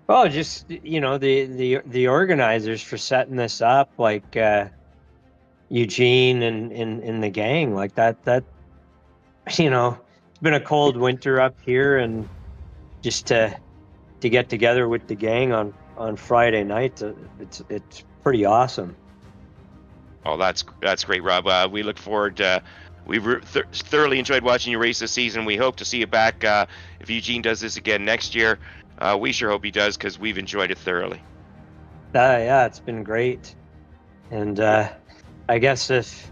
Well, just the organizers for setting this up, like Eugene and the gang, like that. It's been a cold winter up here, and just to get together with the gang on Friday night, it's pretty awesome. Oh, that's great, Rob. We look forward. We thoroughly enjoyed watching you race this season. We hope to see you back if Eugene does this again next year. We sure hope he does, because we've enjoyed it thoroughly. Yeah, it's been great, and I guess if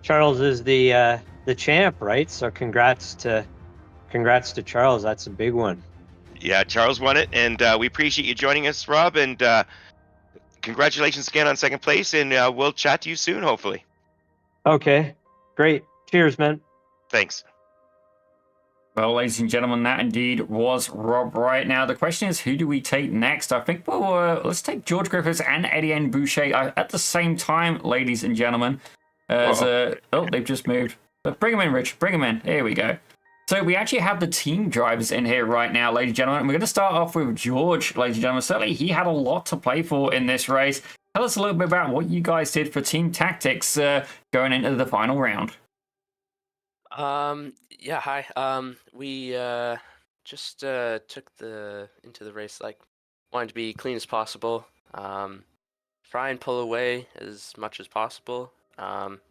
Charles is the champ, right? So congrats to Charles. That's a big one. Yeah, Charles won it, and we appreciate you joining us, Rob, and congratulations again on second place, and we'll chat to you soon, hopefully. Okay, great. Cheers, man. Thanks. Well, ladies and gentlemen, that indeed was Rob Wright. Now, the question is, who do we take next? I think let's take George Griffiths and Etienne Boucher at the same time, ladies and gentlemen. They've just moved. But bring them in, Rich. Bring them in. Here we go. So we actually have the team drivers in here right now, ladies and gentlemen. We're going to start off with George, ladies and gentlemen. Certainly, he had a lot to play for in this race. Tell us a little bit about what you guys did for team tactics going into the final round. Yeah, hi. We just took into the race, like, wanted to be clean as possible. Try and pull away as much as possible,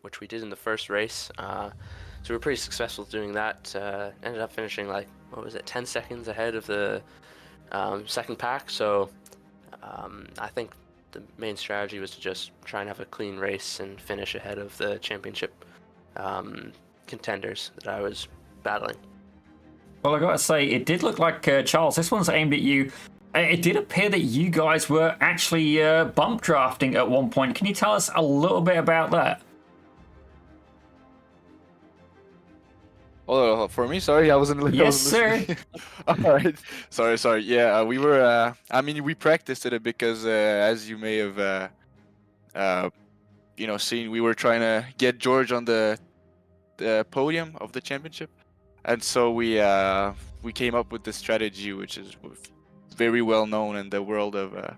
which we did in the first race. So we were pretty successful doing that. Ended up finishing, like, 10 seconds ahead of the second pack. So I think the main strategy was to just try and have a clean race and finish ahead of the championship contenders that I was battling. Well, I gotta say, it did look like, Charles, this one's aimed at you. It did appear that you guys were actually bump drafting at one point. Can you tell us a little bit about that? Oh, for me, sorry, I wasn't listening. Yes, sir. All right, sorry. Yeah, we were. We practiced it because, as you may have, seen, we were trying to get George on the podium of the championship, and so we came up with this strategy, which is very well known in the world of,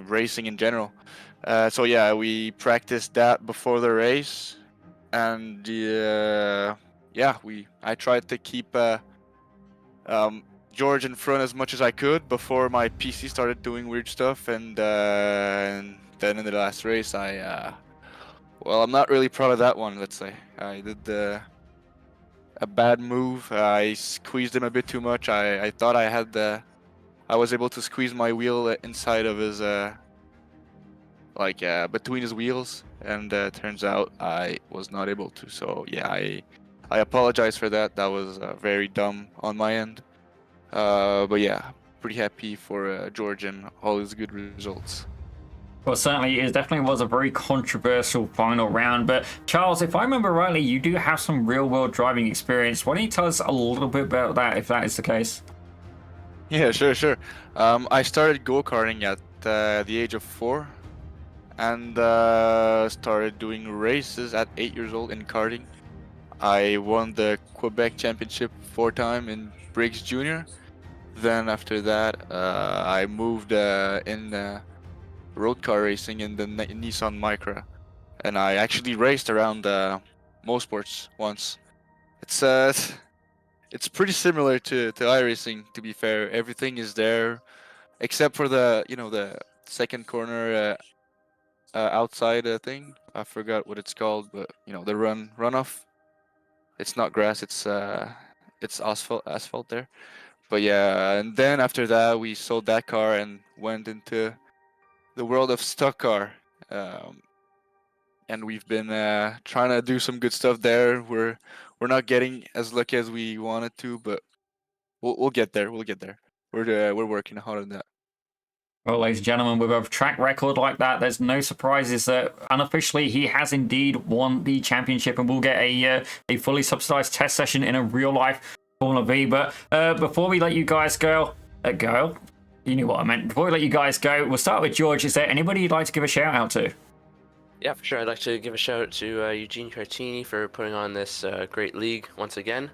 racing in general. So yeah, we practiced that before the race. And I tried to keep George in front as much as I could before my PC started doing weird stuff, and then in the last race, I'm not really proud of that one. Let's say I did a bad move. I squeezed him a bit too much. I thought I was able to squeeze my wheel inside of his between his wheels, and turns out I was not able to. So yeah, I apologize for that. That was very dumb on my end. But yeah, pretty happy for George and all his good results. Well, certainly, it definitely was a very controversial final round. But Charles, if I remember rightly, you do have some real-world driving experience. Why don't you tell us a little bit about that, if that is the case? Yeah, sure. I started go-karting at the age of 4, and started doing races at 8 years old in karting. I won the Quebec Championship 4 times in Briggs Junior. Then after that, I moved in road car racing in the Nissan Micra, and I actually raced around Motorsports once. It's pretty similar to iRacing, to be fair. Everything is there except for the second corner outside thing. I forgot what it's called, but the runoff. It's not grass. It's asphalt there. But yeah, and then after that we sold that car and went into the world of stock car, and we've been trying to do some good stuff there. We're not getting as lucky as we wanted to, but we'll get there. We'll get there. We're working hard on that. Well, ladies and gentlemen, with a track record like that, there's no surprises that unofficially he has indeed won the championship, and we'll get a fully subsidized test session in a real-life Formula Vee. But before we let you guys go, you knew what I meant. Before we let you guys go, we'll start with George. Is there anybody you'd like to give a shout out to? Yeah, for sure. I'd like to give a shout out to Eugene Cartini for putting on this great league once again.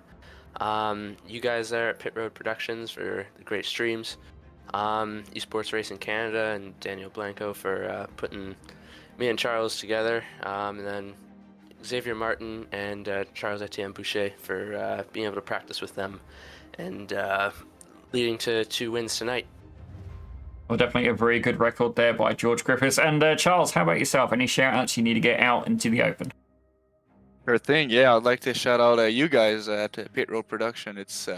You guys there at Pit Road Productions for the great streams. eSports Racing Canada and Daniel Blanco for putting me and Charles together. And then Xavier Martin and Charles Etienne Boucher for being able to practice with them and leading to 2 wins tonight. Well, definitely a very good record there by George Griffiths. And Charles, how about yourself? Any shout outs you need to get out into the open? Sure thing. Yeah, I'd like to shout out you guys at Pit Road Production. It's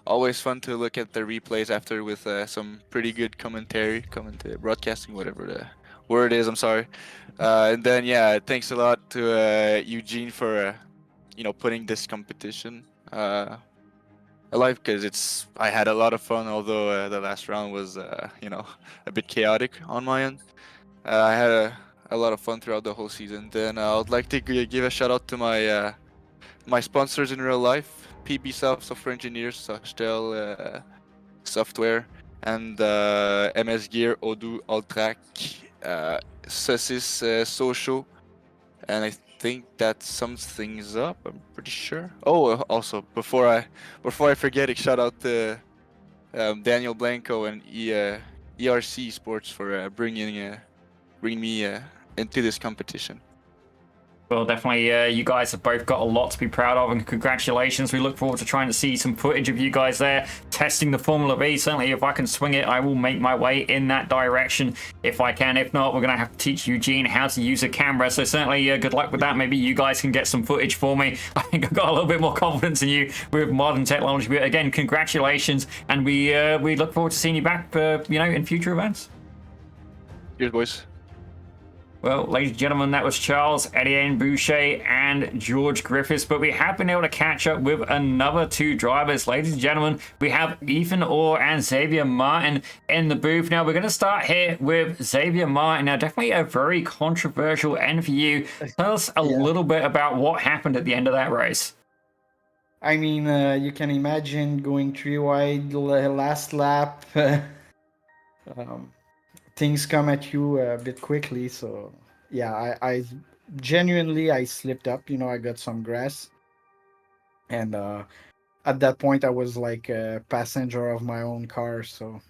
always fun to look at the replays after with some pretty good commentary, broadcasting, whatever the word is. I'm sorry. And then yeah, thanks a lot to Eugene for putting this competition alive, because I had a lot of fun, although the last round was a bit chaotic on my end. I had a lot of fun throughout the whole season. Then I would like to give a shout out to my my sponsors in real life: PB Software Engineers, Sochtel Software, and MS Gear, Odoo, Alltrack, Saucis, Socho, and I think that sums things up. I'm pretty sure. Oh, also before I forget it, shout out to Daniel Blanco and ERC Sports for bringing me into this competition. Well, definitely, you guys have both got a lot to be proud of, and congratulations. We look forward to trying to see some footage of you guys there testing the Formula Vee. Certainly, if I can swing it, I will make my way in that direction if I can. If not, we're going to have to teach Eugene how to use a camera. So certainly, good luck with that. Maybe you guys can get some footage for me. I think I've got a little bit more confidence in you with modern technology. But again, congratulations, and we look forward to seeing you back, in future events. Cheers, boys. Well, ladies and gentlemen, that was Charles Etienne Boucher and George Griffiths, but we have been able to catch up with another 2 drivers. Ladies and gentlemen, we have Ethan Orr and Xavier Martin in the booth. Now, we're going to start here with Xavier Martin. Now, definitely a very controversial end for you. Tell us a little bit about what happened at the end of that race. I mean, you can imagine going 3 wide last lap. Things come at you a bit quickly, so yeah, I genuinely slipped up. I got some grass, and at that point I was like a passenger of my own car. So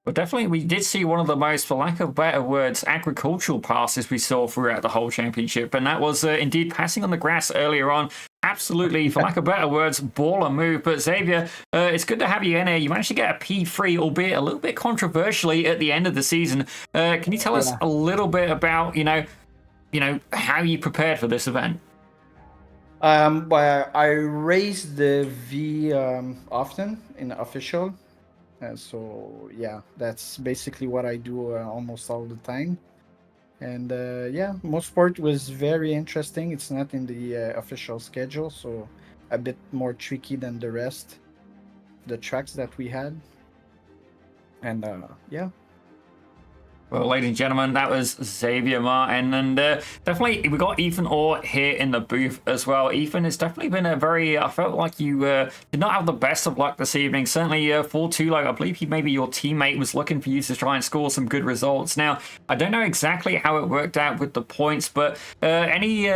But definitely, we did see one of the most, for lack of better words, agricultural passes we saw throughout the whole championship, and that was indeed passing on the grass earlier on. Absolutely, for lack of better words, baller move. But Xavier, it's good to have you in here. You managed to get a P3, albeit a little bit controversially at the end of the season. Can you tell us a little bit about, how you prepared for this event? But I race the V often in official. So yeah, that's basically what I do almost all the time. And yeah, Motorsport was very interesting. It's not in the official schedule, so a bit more tricky than the rest, the tracks that we had. And yeah, Well, ladies and gentlemen, that was Xavier Martin, and definitely we got Ethan Orr here in the booth as well. Ethan, it's definitely been a very. I felt like you did not have the best of luck this evening. Certainly, 4-2. Like I believe maybe your teammate was looking for you to try and score some good results. Now, I don't know exactly how it worked out with the points, but any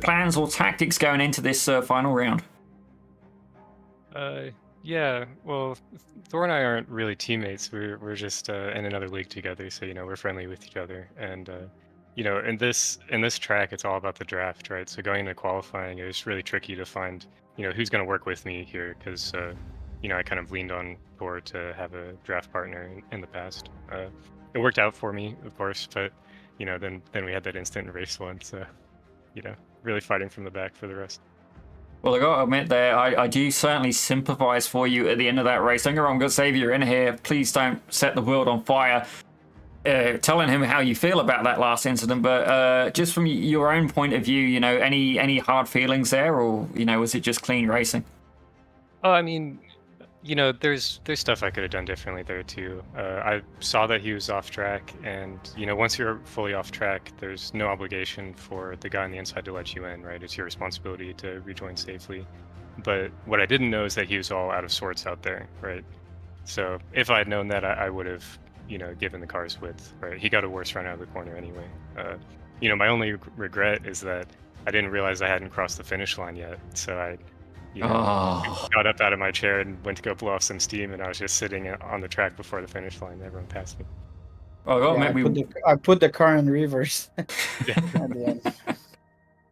plans or tactics going into this final round? Yeah, well, Thor and I aren't really teammates. We're just in another league together, so we're friendly with each other. And in this track, it's all about the draft, right? So going into qualifying, it was really tricky to find who's going to work with me here, because I kind of leaned on Thor to have a draft partner in the past. It worked out for me, of course, but then we had that instant race one, so really fighting from the back for the rest. Well, I got to admit there, I do certainly sympathise for you at the end of that race. Don't get me wrong, Xavier in here. Please don't set the world on fire. Telling him how you feel about that last incident, but just from your own point of view, any hard feelings there, or was it just clean racing? Oh, I mean, there's stuff I could have done differently there too. I saw that he was off track, and once you're fully off track, there's no obligation for the guy on the inside to let you in, right? It's your responsibility to rejoin safely. But what I didn't know is that he was all out of sorts out there, right? So if I had known that, I would have, given the cars width, right? He got a worse run out of the corner anyway. My only regret is that I didn't realize I hadn't crossed the finish line yet, so I got up out of my chair and went to go blow off some steam, and I was just sitting on the track before the finish line. Everyone passed me. Oh, yeah, I put the car in reverse at the end.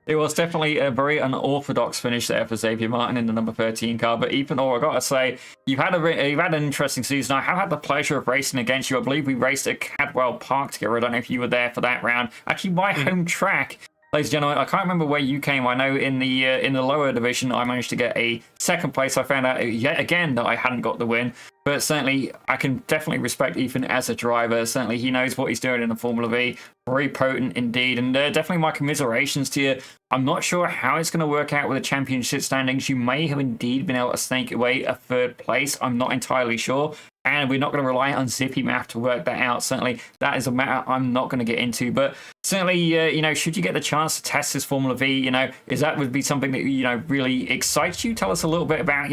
It was definitely a very unorthodox finish there for Xavier Martin in the number 13 car. But Ethan Orr, I got to say, you've had an interesting season. I have had the pleasure of racing against you. I believe we raced at Cadwell Park together. I don't know if you were there for that round. Actually, my home track. Ladies and gentlemen, I can't remember where you came. I know in the lower division, I managed to get a second place. I found out yet again that I hadn't got the win. But certainly, I can definitely respect Ethan as a driver. Certainly, he knows what he's doing in the Formula Vee. Very potent indeed. And definitely my commiserations to you. I'm not sure how it's going to work out with the championship standings. You may have indeed been able to snake away a third place. I'm not entirely sure. And we're not going to rely on Zippy Math to work that out. Certainly, that is a matter I'm not going to get into. But certainly, should you get the chance to test this Formula V, is that would be something that, really excites you? Tell us a little bit about,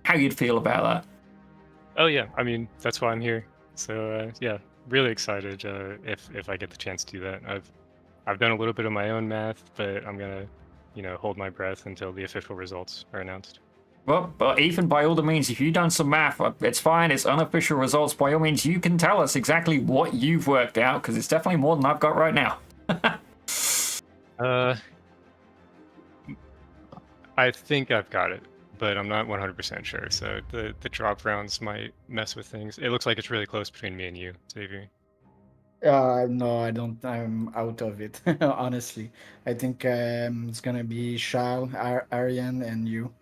how you'd feel about that. Oh, yeah. I mean, that's why I'm here. So, yeah, really excited if I get the chance to do that. I've done a little bit of my own math, but I'm going to, hold my breath until the official results are announced. Well, but Ethan, by all the means, if you've done some math, it's fine. It's unofficial results. By all means, you can tell us exactly what you've worked out, because it's definitely more than I've got right now. I think I've got it, but I'm not 100% sure. So the drop rounds might mess with things. It looks like it's really close between me and you, Xavier. No, I don't. I'm out of it, honestly. I think it's gonna be Charles, Ariane, and you,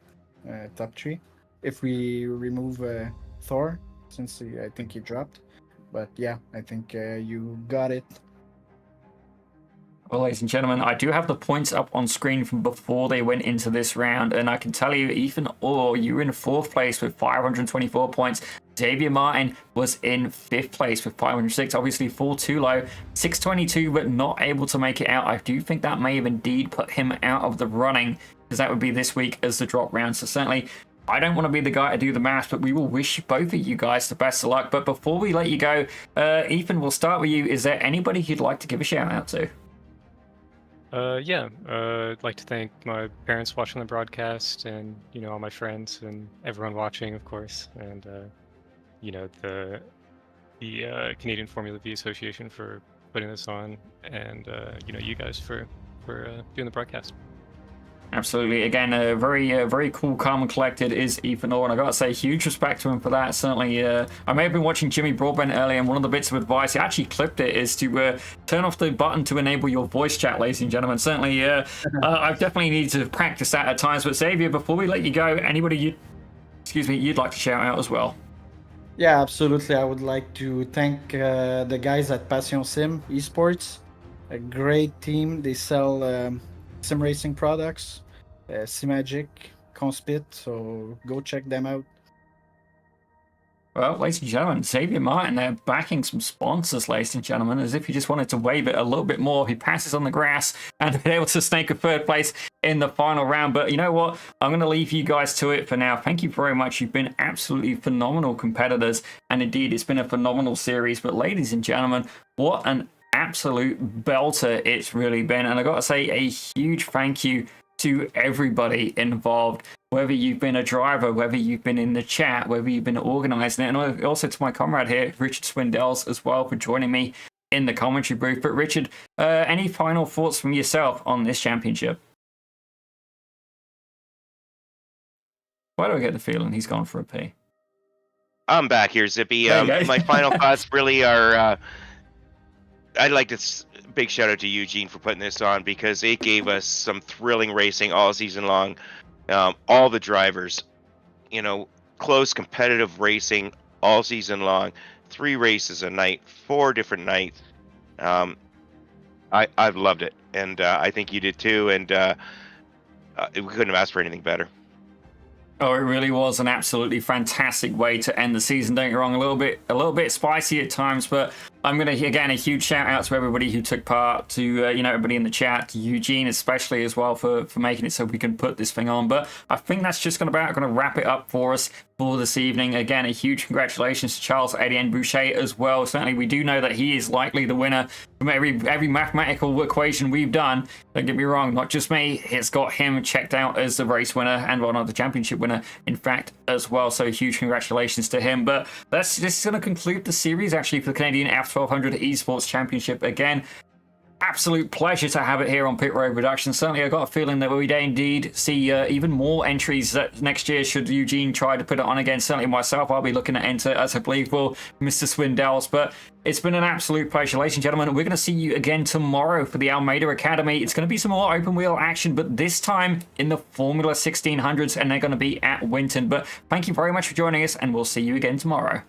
top three. If we remove Thor, since I think he dropped. But yeah, I think you got it. Well, ladies and gentlemen, I do have the points up on screen from before they went into this round, and I can tell you, Ethan Orr, you were in 4th place with 524 points. Xavier Martin was in 5th place with 506. Obviously, fall too low. 622, but not able to make it out. I do think that may have indeed put him out of the running, because that would be this week as the drop round. So certainly, I don't want to be the guy to do the math, but we will wish both of you guys the best of luck. But before we let you go, Ethan, we'll start with you. Is there anybody you'd like to give a shout out to? I'd like to thank my parents watching the broadcast, and all my friends and everyone watching, of course, and the Canadian Formula Vee Association for putting this on, and you guys for doing the broadcast. Absolutely. Again, very cool, calm and collected is Ethan Orr, and I gotta say, huge respect to him for that. Certainly, I may have been watching Jimmy Broadbent earlier, and one of the bits of advice he actually clipped it is to turn off the button to enable your voice chat, ladies and gentlemen. Certainly, I've definitely needed to practice that at times. But Xavier, before we let you go, anybody you'd like to shout out as well? Yeah, absolutely. I would like to thank the guys at Passion Sim eSports, a great team. They sell sim racing products, Simagic, Conspit, so go check them out. Well, ladies and gentlemen, Xavier Martin there backing some sponsors, ladies and gentlemen, as if he just wanted to wave it a little bit more. He passes on the grass and been able to snake a third place in the final round. But you know what? I'm going to leave you guys to it for now. Thank you very much. You've been absolutely phenomenal competitors. And indeed, it's been a phenomenal series. But ladies and gentlemen, what an absolute belter it's really been. And I got to say a huge thank you to everybody involved, whether you've been a driver, whether you've been in the chat, whether you've been organizing it, and also to my comrade here, Richard Swindells, as well, for joining me in the commentary booth. But Richard, any final thoughts from yourself on this championship? Why do I get the feeling he's gone for a pee? I'm back here, Zippy. There you go. My final thoughts really are. I'd like to big shout out to Eugene for putting this on, because it gave us some thrilling racing all season long. All the drivers, close competitive racing all season long. 3 races a night, 4 different nights. I've loved it, and I think you did too. And we couldn't have asked for anything better. Oh, it really was an absolutely fantastic way to end the season. Don't get me wrong, a little bit spicy at times, but I'm going to, again, a huge shout out to everybody who took part, to everybody in the chat, to Eugene especially as well for making it so we can put this thing on. But I think that's just going to wrap it up for us for this evening. Again, a huge congratulations to Charles-Étienne Boucher as well. Certainly, we do know that he is likely the winner from every mathematical equation we've done. Don't get me wrong, not just me. It's got him checked out as the race winner and the championship winner, in fact, as well. So huge congratulations to him. But this is going to conclude the series actually for the Canadian F1200 Esports Championship. Again, absolute pleasure to have it here on Pit Road Productions. Certainly, I got a feeling that we may indeed see even more entries next year should Eugene try to put it on again. Certainly myself, I'll be looking to enter, as I believe will Mr. Swindells. But it's been an absolute pleasure, ladies and gentlemen. We're going to see you again tomorrow for the Almeida Academy. It's going to be some more open wheel action, but this time in the Formula 1600s, and they're going to be at Winton. But thank you very much for joining us, and we'll see you again tomorrow.